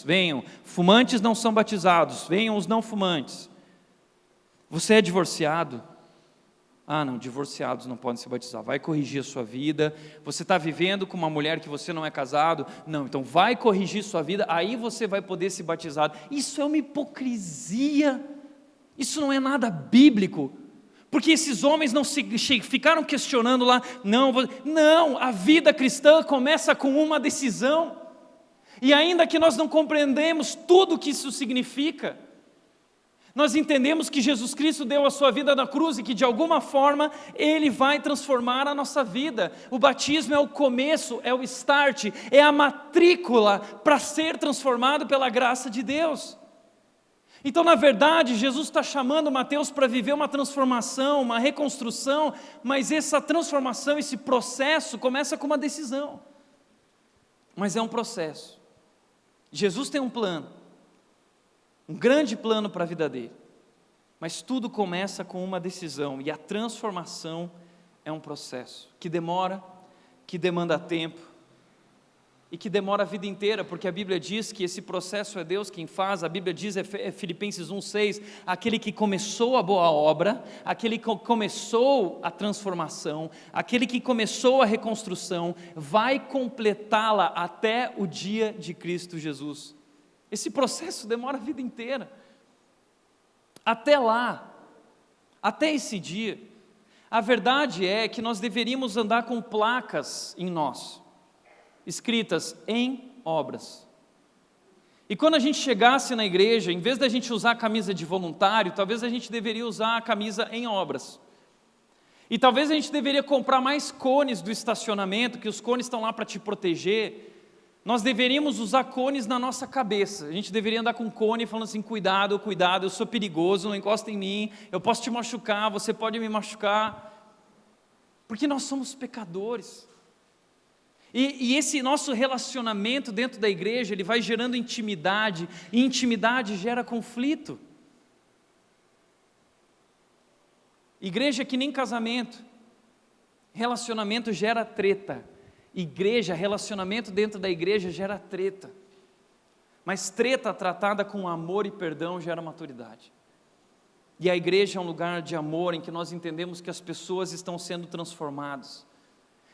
venham. Fumantes não são batizados, venham os não fumantes. Você é divorciado? Não, divorciados não podem se batizar. Vai corrigir a sua vida. Você está vivendo com uma mulher que você não é casado? Não, então vai corrigir sua vida, aí você vai poder se batizar. Isso é uma hipocrisia. Isso não é nada bíblico. Porque esses homens não ficaram questionando lá, não, a vida cristã começa com uma decisão, e ainda que nós não compreendemos tudo o que isso significa, nós entendemos que Jesus Cristo deu a sua vida na cruz e que de alguma forma Ele vai transformar a nossa vida. O batismo é o começo, é o start, é a matrícula para ser transformado pela graça de Deus. Então, na verdade, Jesus está chamando Mateus para viver uma transformação, uma reconstrução, mas essa transformação, esse processo começa com uma decisão. Mas é um processo. Jesus tem um plano, um grande plano para a vida dele, mas tudo começa com uma decisão, e a transformação é um processo que demora, que demanda tempo, e que demora a vida inteira, porque a Bíblia diz que esse processo é Deus quem faz. A Bíblia diz, Filipenses 1,6, aquele que começou a boa obra, aquele que começou a transformação, aquele que começou a reconstrução, vai completá-la até o dia de Cristo Jesus. Esse processo demora a vida inteira, até lá, até esse dia. A verdade é que nós deveríamos andar com placas em nós, escritas em obras. E quando a gente chegasse na igreja, em vez da gente usar a camisa de voluntário, talvez a gente deveria usar a camisa em obras. E talvez a gente deveria comprar mais cones do estacionamento, que os cones estão lá para te proteger. Nós deveríamos usar cones na nossa cabeça. A gente deveria andar com cone falando assim, cuidado, eu sou perigoso, não encosta em mim, eu posso te machucar, você pode me machucar. Porque nós somos pecadores. E esse nosso relacionamento dentro da igreja, ele vai gerando intimidade, e intimidade gera conflito. Igreja é que nem casamento, relacionamento gera treta. Relacionamento dentro da igreja gera treta. Mas treta tratada com amor e perdão gera maturidade. E a igreja é um lugar de amor em que nós entendemos que as pessoas estão sendo transformadas.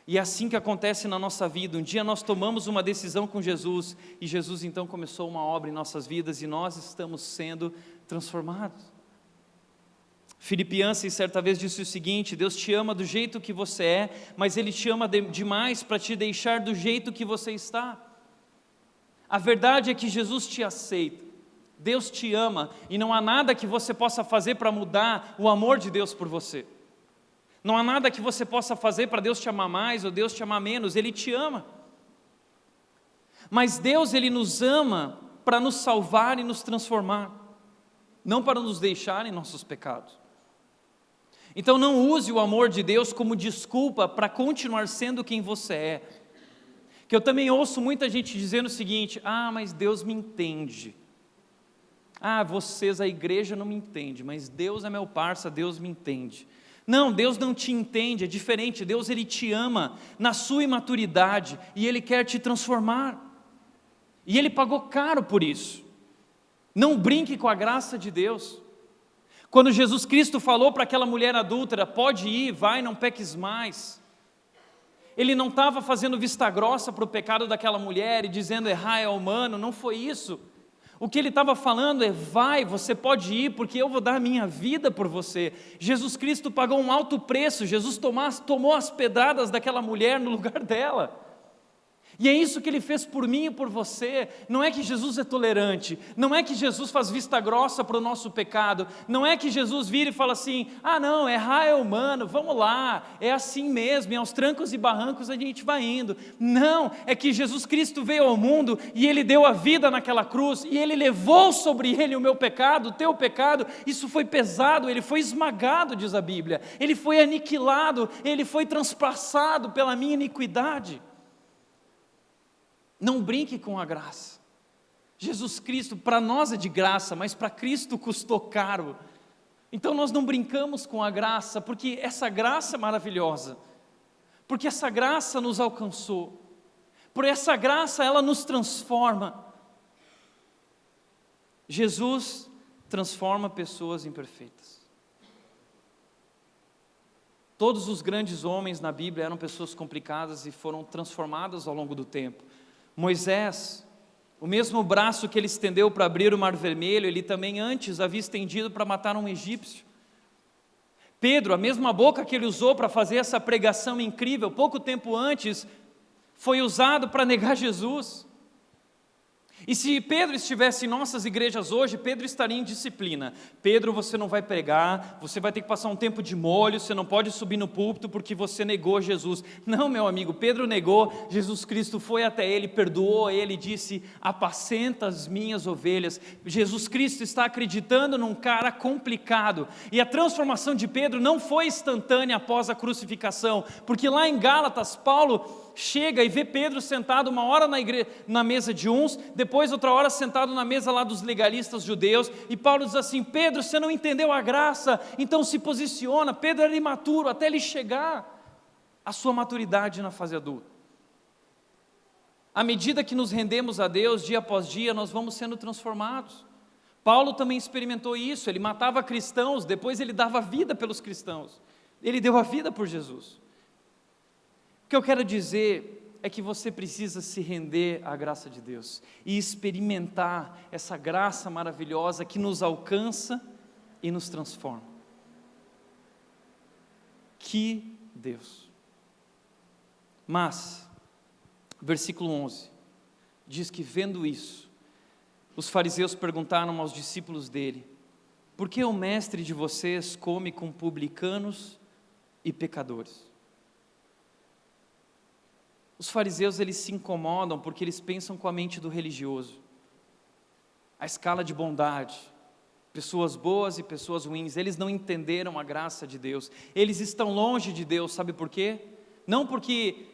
E é assim que acontece na nossa vida. Um dia nós tomamos uma decisão com Jesus, e Jesus então começou uma obra em nossas vidas, e nós estamos sendo transformados. Filipe Yancey certa vez disse o seguinte: Deus te ama do jeito que você é, mas Ele te ama demais para te deixar do jeito que você está. A verdade é que Jesus te aceita, Deus te ama, e não há nada que você possa fazer para mudar o amor de Deus por você. Não há nada que você possa fazer para Deus te amar mais ou Deus te amar menos, Ele te ama. Mas Deus, Ele nos ama para nos salvar e nos transformar, não para nos deixar em nossos pecados. Então não use o amor de Deus como desculpa para continuar sendo quem você é. Que eu também ouço muita gente dizendo o seguinte: mas Deus me entende. Vocês, a igreja não me entende, mas Deus é meu parça, Deus me entende. Não, Deus não te entende, é diferente. Deus, Ele te ama na sua imaturidade, e Ele quer te transformar, e Ele pagou caro por isso. Não brinque com a graça de Deus. Quando Jesus Cristo falou para aquela mulher adúltera, pode ir, vai, não peques mais, Ele não estava fazendo vista grossa para o pecado daquela mulher e dizendo errar é humano, não foi isso. O que Ele estava falando é, vai, você pode ir, porque eu vou dar a minha vida por você. Jesus Cristo pagou um alto preço, Jesus tomou as pedradas daquela mulher no lugar dela. E é isso que Ele fez por mim e por você. Não é que Jesus é tolerante, não é que Jesus faz vista grossa para o nosso pecado, não é que Jesus vira e fala assim, não, errar é humano, vamos lá, é assim mesmo, e aos trancos e barrancos a gente vai indo. Não, é que Jesus Cristo veio ao mundo e Ele deu a vida naquela cruz, e Ele levou sobre Ele o meu pecado, o teu pecado. Isso foi pesado, Ele foi esmagado, diz a Bíblia, Ele foi aniquilado, Ele foi transpassado pela minha iniquidade. Não brinque com a graça. Jesus Cristo, para nós é de graça, mas para Cristo custou caro. Então nós não brincamos com a graça, porque essa graça é maravilhosa, porque essa graça nos alcançou, por essa graça ela nos transforma. Jesus transforma pessoas imperfeitas. Todos os grandes homens na Bíblia eram pessoas complicadas e foram transformadas ao longo do tempo. Moisés, o mesmo braço que ele estendeu para abrir o Mar Vermelho, ele também antes havia estendido para matar um egípcio. Pedro, a mesma boca que ele usou para fazer essa pregação incrível, pouco tempo antes, foi usado para negar Jesus. E se Pedro estivesse em nossas igrejas hoje, Pedro estaria em disciplina. Pedro, você não vai pregar, você vai ter que passar um tempo de molho, você não pode subir no púlpito porque você negou Jesus. Não, meu amigo, Pedro negou, Jesus Cristo foi até ele, perdoou ele, disse, apacenta as minhas ovelhas. Jesus Cristo está acreditando num cara complicado. E a transformação de Pedro não foi instantânea após a crucificação, porque lá em Gálatas, Paulo chega e vê Pedro sentado uma hora na mesa de uns, depois outra hora sentado na mesa lá dos legalistas judeus, e Paulo diz assim, Pedro, você não entendeu a graça, então se posiciona. Pedro era imaturo até ele chegar à sua maturidade na fase adulta. À medida que nos rendemos a Deus, dia após dia, nós vamos sendo transformados. Paulo também experimentou isso, ele matava cristãos, depois ele dava vida pelos cristãos, ele deu a vida por Jesus. O que eu quero dizer é que você precisa se render à graça de Deus e experimentar essa graça maravilhosa que nos alcança e nos transforma. Que Deus! Mas, versículo 11, diz que vendo isso, os fariseus perguntaram aos discípulos dele, por que o mestre de vocês come com publicanos e pecadores? Os fariseus, eles se incomodam porque eles pensam com a mente do religioso. A escala de bondade, pessoas boas e pessoas ruins, eles não entenderam a graça de Deus. Eles estão longe de Deus, sabe por quê? Não porque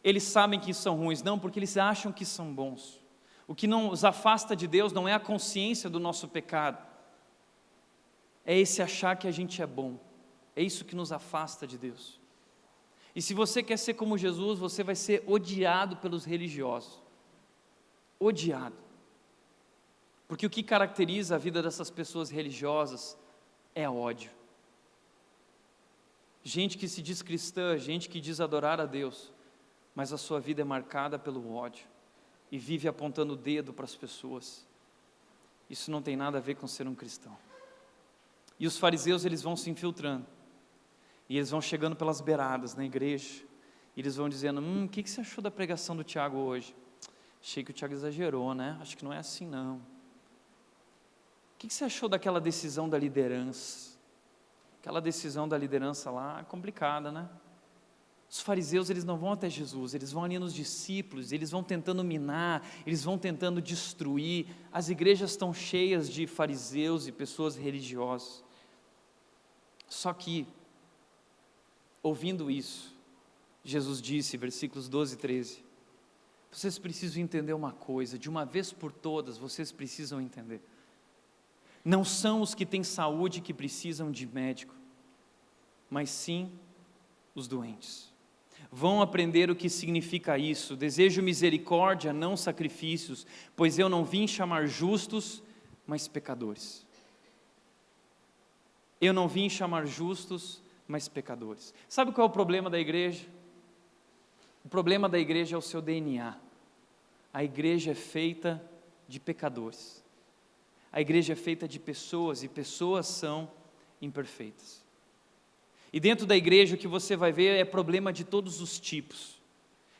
eles sabem que são ruins, não, porque eles acham que são bons. O que nos afasta de Deus não é a consciência do nosso pecado, é esse achar que a gente é bom. É isso que nos afasta de Deus. E se você quer ser como Jesus, você vai ser odiado pelos religiosos. Odiado. Porque o que caracteriza a vida dessas pessoas religiosas é ódio. Gente que se diz cristã, gente que diz adorar a Deus, mas a sua vida é marcada pelo ódio e vive apontando o dedo para as pessoas. Isso não tem nada a ver com ser um cristão. E os fariseus, eles vão se infiltrando. E eles vão chegando pelas beiradas na igreja, e eles vão dizendo, o que você achou da pregação do Tiago hoje? Achei que o Tiago exagerou, né? Acho que não é assim não. O que você achou daquela decisão da liderança? Aquela decisão da liderança lá é complicada, né? Os fariseus, eles não vão até Jesus, eles vão ali nos discípulos, eles vão tentando minar, eles vão tentando destruir. As igrejas estão cheias de fariseus e pessoas religiosas. Só que, ouvindo isso, Jesus disse, versículos 12 e 13, vocês precisam entender uma coisa, de uma vez por todas, vocês precisam entender. Não são os que têm saúde que precisam de médico, mas sim os doentes. Vão aprender o que significa isso. Desejo misericórdia, não sacrifícios, pois eu não vim chamar justos, mas pecadores. Eu não vim chamar justos, mas pecadores. Sabe qual é o problema da igreja? O problema da igreja é o seu DNA. A igreja é feita de pecadores. A igreja é feita de pessoas, e pessoas são imperfeitas. E dentro da igreja o que você vai ver é problema de todos os tipos.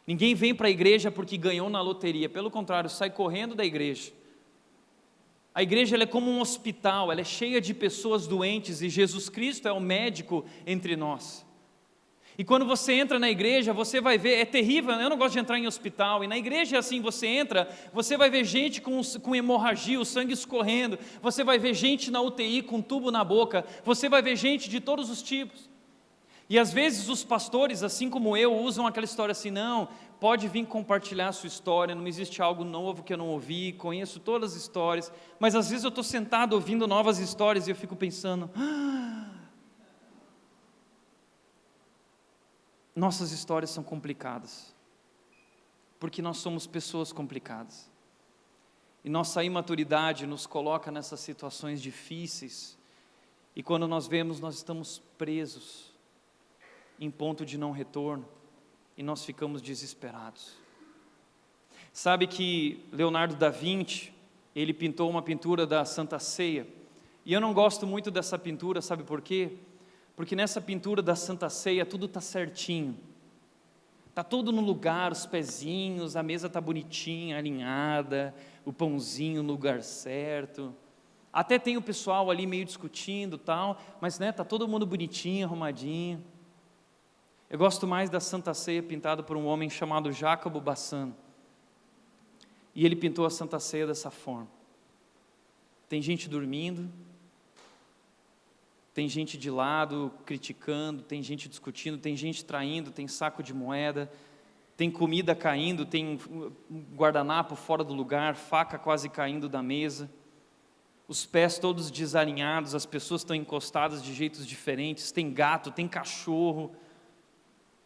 Ninguém vem para a igreja porque ganhou na loteria, pelo contrário, sai correndo da igreja. A igreja ela é como um hospital, ela é cheia de pessoas doentes, e Jesus Cristo é o médico entre nós. E quando você entra na igreja, você vai ver, é terrível, eu não gosto de entrar em hospital, e na igreja é assim, você entra, você vai ver gente com hemorragia, o sangue escorrendo, você vai ver gente na UTI com tubo na boca, você vai ver gente de todos os tipos. E às vezes os pastores, assim como eu, usam aquela história assim, não, pode vir compartilhar a sua história, não existe algo novo que eu não ouvi, conheço todas as histórias, mas às vezes eu estou sentado ouvindo novas histórias e eu fico pensando, nossas histórias são complicadas, porque nós somos pessoas complicadas, e nossa imaturidade nos coloca nessas situações difíceis, e quando nós vemos, nós estamos presos, em ponto de não retorno, e nós ficamos desesperados. Sabe que Leonardo da Vinci, ele pintou uma pintura da Santa Ceia, e eu não gosto muito dessa pintura, sabe por quê? Porque nessa pintura da Santa Ceia tudo está certinho, está tudo no lugar, os pezinhos, a mesa está bonitinha, alinhada, o pãozinho no lugar certo, até tem o pessoal ali meio discutindo tal, mas está todo mundo bonitinho, arrumadinho. Eu gosto mais da Santa Ceia pintada por um homem chamado Jacobo Bassano, e ele pintou a Santa Ceia dessa forma. Tem gente dormindo, tem gente de lado criticando, tem gente discutindo, tem gente traindo, tem saco de moeda, tem comida caindo, tem guardanapo fora do lugar, faca quase caindo da mesa, os pés todos desalinhados, as pessoas estão encostadas de jeitos diferentes, tem gato, tem cachorro.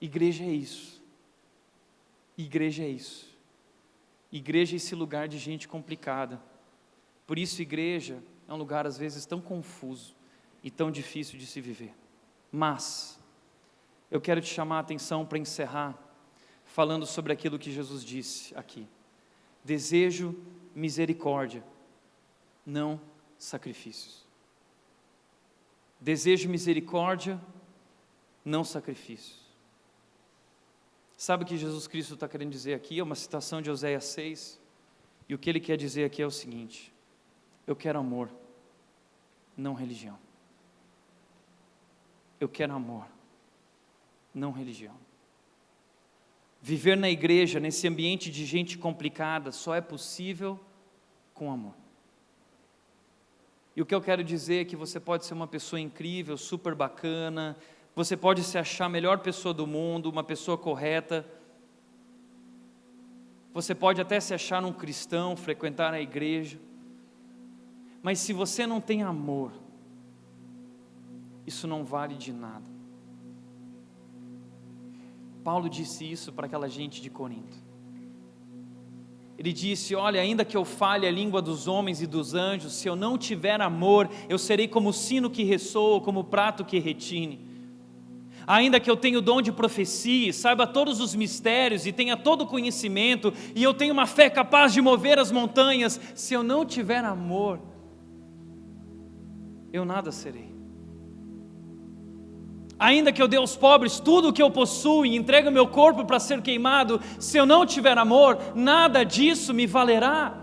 Igreja é isso. Igreja é isso. Igreja é esse lugar de gente complicada. Por isso igreja é um lugar às vezes tão confuso e tão difícil de se viver. Mas eu quero te chamar a atenção para encerrar falando sobre aquilo que Jesus disse aqui. Desejo misericórdia, não sacrifícios. Desejo misericórdia, não sacrifícios. Sabe o que Jesus Cristo está querendo dizer aqui? É uma citação de Oséias 6, e o que ele quer dizer aqui é o seguinte: eu quero amor, não religião. Eu quero amor, não religião. Viver na igreja, nesse ambiente de gente complicada, só é possível com amor. E o que eu quero dizer é que você pode ser uma pessoa incrível, super bacana, você pode se achar a melhor pessoa do mundo, uma pessoa correta, você pode até se achar um cristão, frequentar a igreja, mas se você não tem amor, isso não vale de nada. Paulo disse isso para aquela gente de Corinto. Ele disse: olha, ainda que eu fale a língua dos homens e dos anjos, se eu não tiver amor, eu serei como o sino que ressoa, como o prato que retine. Ainda que eu tenha o dom de profecia, saiba todos os mistérios e tenha todo o conhecimento, e eu tenha uma fé capaz de mover as montanhas, se eu não tiver amor, eu nada serei. Ainda que eu dê aos pobres tudo o que eu possuo e entregue o meu corpo para ser queimado, se eu não tiver amor, nada disso me valerá.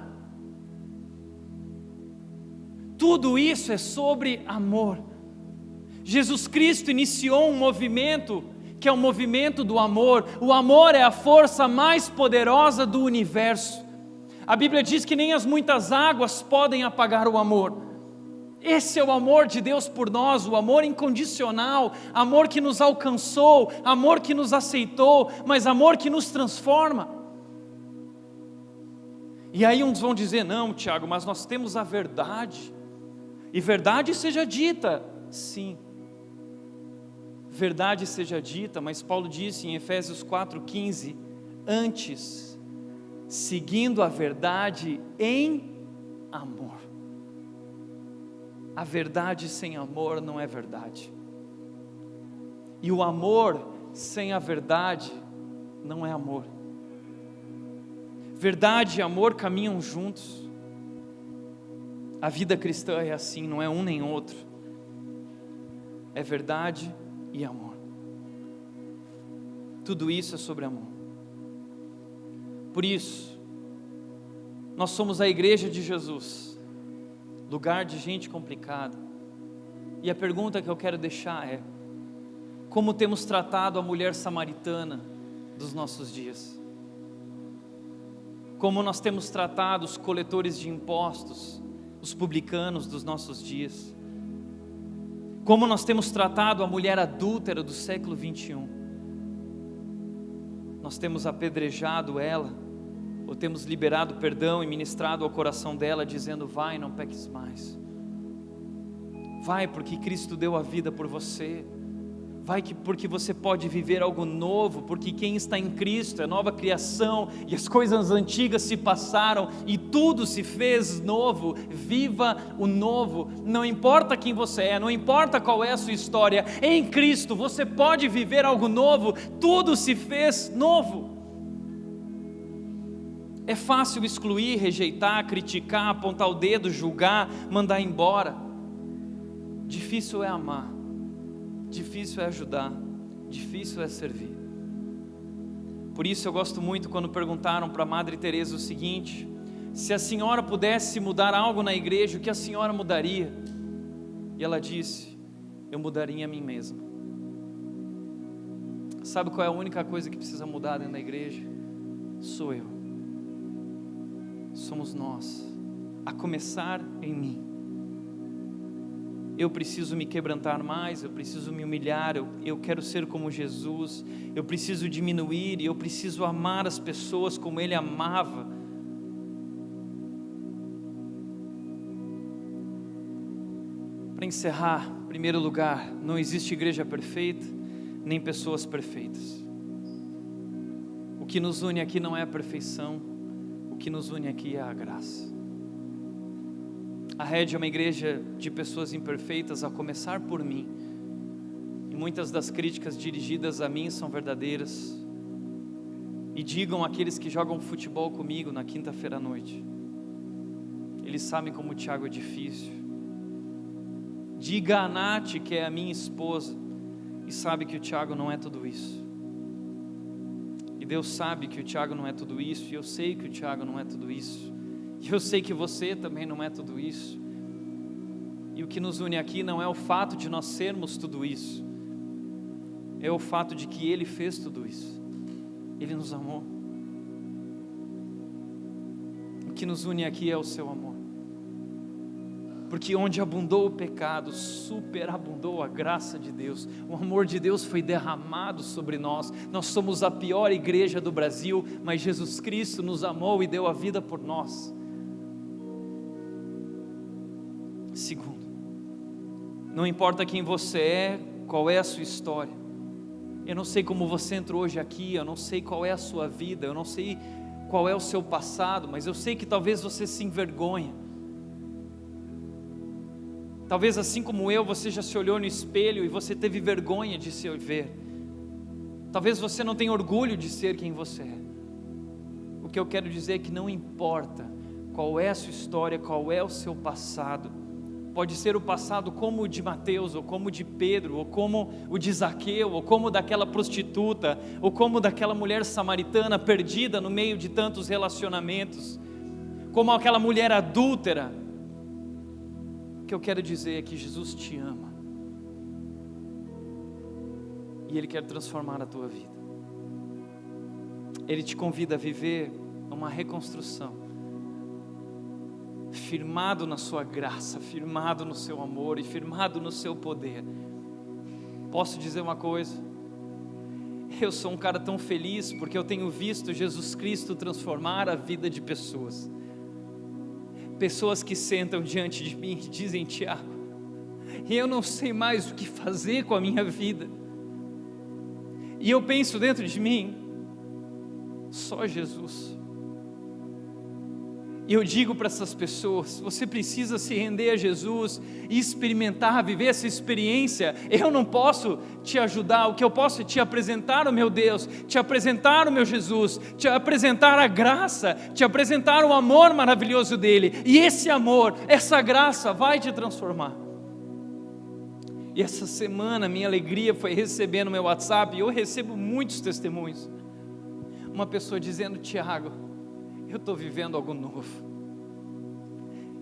Tudo isso é sobre amor. Jesus Cristo iniciou um movimento que é o movimento do amor. O amor é a força mais poderosa do universo. A Bíblia diz que nem as muitas águas podem apagar o amor. Esse é o amor de Deus por nós, o amor incondicional, amor que nos alcançou, amor que nos aceitou, mas amor que nos transforma. E aí uns vão dizer: não, Tiago, mas nós temos a verdade, e verdade seja dita. Sim, verdade seja dita, mas Paulo disse em Efésios 4,15, antes, seguindo a verdade em amor. A verdade sem amor não é verdade. E o amor sem a verdade não é amor. Verdade e amor caminham juntos. A vida cristã é assim, não é um nem outro. É verdade e amor. Tudo isso é sobre amor. Por isso, nós somos a igreja de Jesus, lugar de gente complicada. E a pergunta que eu quero deixar é: como temos tratado a mulher samaritana dos nossos dias? Como nós temos tratado os coletores de impostos, os publicanos dos nossos dias? Como nós temos tratado a mulher adúltera do século 21? Nós temos apedrejado ela, ou temos liberado perdão e ministrado ao coração dela, dizendo: vai, não peques mais. Vai, porque Cristo deu a vida por você. Vai, porque você pode viver algo novo, porque quem está em Cristo é nova criação, e as coisas antigas se passaram, e tudo se fez novo. Viva o novo, não importa quem você é, não importa qual é a sua história, em Cristo você pode viver algo novo, tudo se fez novo. É fácil excluir, rejeitar, criticar, apontar o dedo, julgar, mandar embora. Difícil é amar. Difícil é ajudar, difícil é servir. Por isso eu gosto muito quando perguntaram para a Madre Teresa o seguinte: se a senhora pudesse mudar algo na igreja, o que a senhora mudaria? E ela disse: eu mudaria a mim mesma. Sabe qual é a única coisa que precisa mudar dentro da igreja? Sou eu. Somos nós, a começar em mim. Eu preciso me quebrantar mais, eu preciso me humilhar, eu quero ser como Jesus, eu preciso diminuir e eu preciso amar as pessoas como Ele amava. Para encerrar, em primeiro lugar, não existe igreja perfeita, nem pessoas perfeitas. O que nos une aqui não é a perfeição, o que nos une aqui é a graça. A Rede é uma igreja de pessoas imperfeitas, a começar por mim. E muitas das críticas dirigidas a mim são verdadeiras. E digam aqueles que jogam futebol comigo na quinta-feira à noite. Eles sabem como o Tiago é difícil. Diga a Nath, que é a minha esposa, e sabe que o Tiago não é tudo isso. E Deus sabe que o Tiago não é tudo isso, e eu sei que o Tiago não é tudo isso. E eu sei que você também não é tudo isso. E o que nos une aqui não é o fato de nós sermos tudo isso, é o fato de que Ele fez tudo isso. Ele nos amou. O que nos une aqui é o seu amor. Porque onde abundou o pecado, superabundou a graça de Deus. O amor de Deus foi derramado sobre nós. Nós somos a pior igreja do Brasil, mas Jesus Cristo nos amou e deu a vida por nós. Segundo, não importa quem você é, qual é a sua história. Eu não sei como você entrou hoje aqui, eu não sei qual é a sua vida, eu não sei qual é o seu passado, mas eu sei que talvez você se envergonhe. Talvez assim como eu, você já se olhou no espelho e você teve vergonha de se ver. Talvez você não tenha orgulho de ser quem você é. O que eu quero dizer é que não importa qual é a sua história, qual é o seu passado. Pode ser o passado como o de Mateus, ou como o de Pedro, ou como o de Zaqueu, ou como daquela prostituta, ou como daquela mulher samaritana perdida no meio de tantos relacionamentos, como aquela mulher adúltera. O que eu quero dizer é que Jesus te ama, e Ele quer transformar a tua vida. Ele te convida a viver uma reconstrução, firmado na sua graça, firmado no seu amor e firmado no seu poder. Posso dizer uma coisa? Eu sou um cara tão feliz porque eu tenho visto Jesus Cristo transformar a vida de pessoas. Pessoas que sentam diante de mim e dizem: Tiago, eu não sei mais o que fazer com a minha vida. E eu penso dentro de mim: só Jesus. E eu digo para essas pessoas: você precisa se render a Jesus e experimentar, viver essa experiência. Eu não posso te ajudar, o que eu posso é te apresentar o meu Deus, te apresentar o meu Jesus, te apresentar a graça, te apresentar o amor maravilhoso dele. E esse amor, essa graça vai te transformar. E essa semana minha alegria foi receber no meu WhatsApp, e eu recebo muitos testemunhos. Uma pessoa dizendo: Tiago, eu estou vivendo algo novo.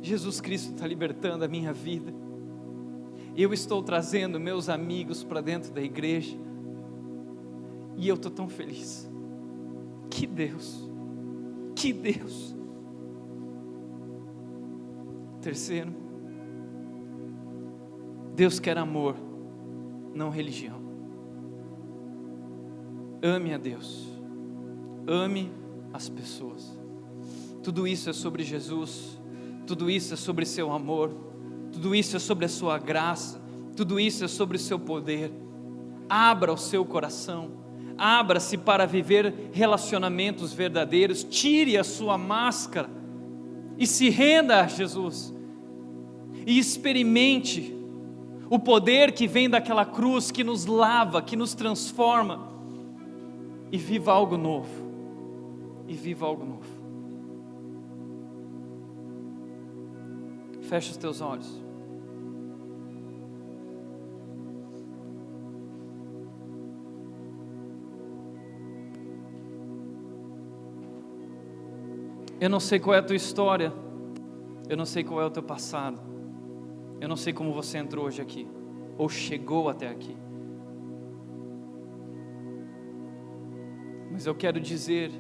Jesus Cristo está libertando a minha vida. Eu estou trazendo meus amigos para dentro da igreja. E eu estou tão feliz. Que Deus! Que Deus! Terceiro, Deus quer amor, não religião. Ame a Deus. Ame as pessoas. Tudo isso é sobre Jesus, tudo isso é sobre seu amor, tudo isso é sobre a sua graça, tudo isso é sobre o seu poder. Abra o seu coração, abra-se para viver relacionamentos verdadeiros, tire a sua máscara e se renda a Jesus, e experimente o poder que vem daquela cruz, que nos lava, que nos transforma, e viva algo novo, e viva algo novo. Fecha os teus olhos. Eu não sei qual é a tua história, eu não sei qual é o teu passado, eu não sei como você entrou hoje aqui, ou chegou até aqui, mas eu quero dizer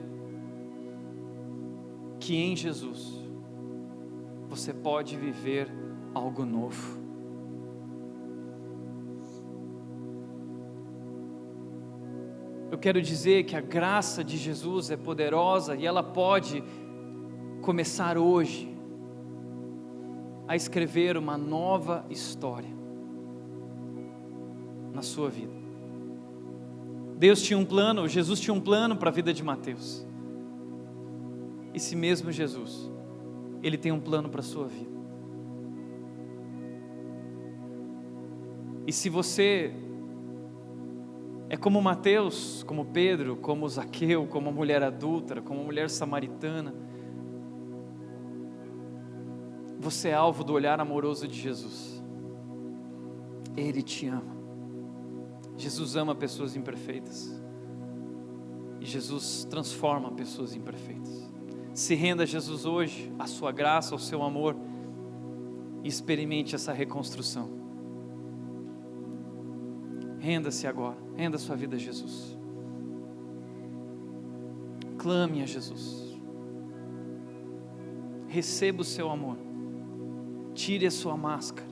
que em Jesus você pode viver algo novo. Eu quero dizer que a graça de Jesus é poderosa e ela pode começar hoje a escrever uma nova história na sua vida. Deus tinha um plano, Jesus tinha um plano para a vida de Mateus. Esse mesmo Jesus, Ele tem um plano para a sua vida. E se você é como Mateus, como Pedro, como Zaqueu, como a mulher adúltera, como a mulher samaritana, você é alvo do olhar amoroso de Jesus. Ele te ama. Jesus ama pessoas imperfeitas. E Jesus transforma pessoas imperfeitas. Se renda a Jesus hoje, a sua graça, ao seu amor, e experimente essa reconstrução. Renda-se agora, renda a sua vida a Jesus. Clame a Jesus. Receba o seu amor. Tire a sua máscara.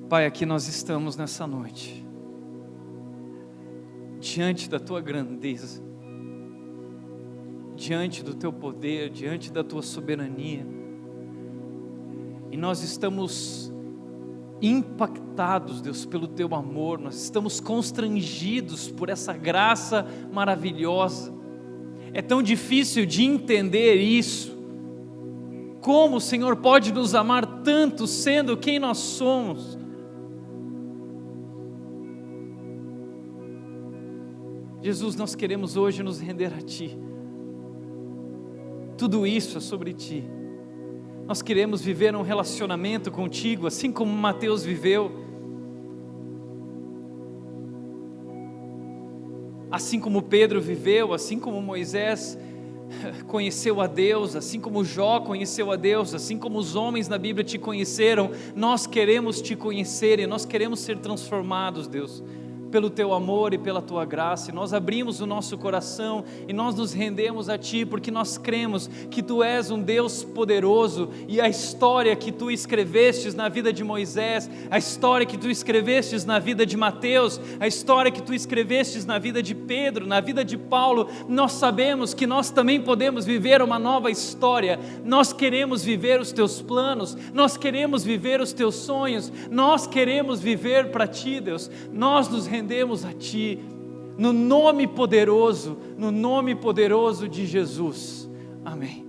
Pai, aqui nós estamos nessa noite, diante da Tua grandeza, diante do Teu poder, diante da Tua soberania, e nós estamos impactados, Deus, pelo Teu amor, nós estamos constrangidos por essa graça maravilhosa. É tão difícil de entender isso, como o Senhor pode nos amar tanto, sendo quem nós somos. Jesus, nós queremos hoje nos render a Ti. Tudo isso é sobre Ti. Nós queremos viver um relacionamento contigo, assim como Mateus viveu, assim como Pedro viveu, assim como Moisés conheceu a Deus, assim como Jó conheceu a Deus, assim como os homens na Bíblia te conheceram. Nós queremos te conhecer e nós queremos ser transformados, Deus, pelo Teu amor e pela Tua graça. E nós abrimos o nosso coração e nós nos rendemos a Ti, porque nós cremos que Tu és um Deus poderoso, e a história que Tu escrevestes na vida de Moisés, a história que Tu escrevestes na vida de Mateus, a história que Tu escrevestes na vida de Pedro, na vida de Paulo, nós sabemos que nós também podemos viver uma nova história. Nós queremos viver os Teus planos, nós queremos viver os Teus sonhos, nós queremos viver para Ti, Deus. Nós nos rendemos a Ti, no nome poderoso de Jesus. Amém.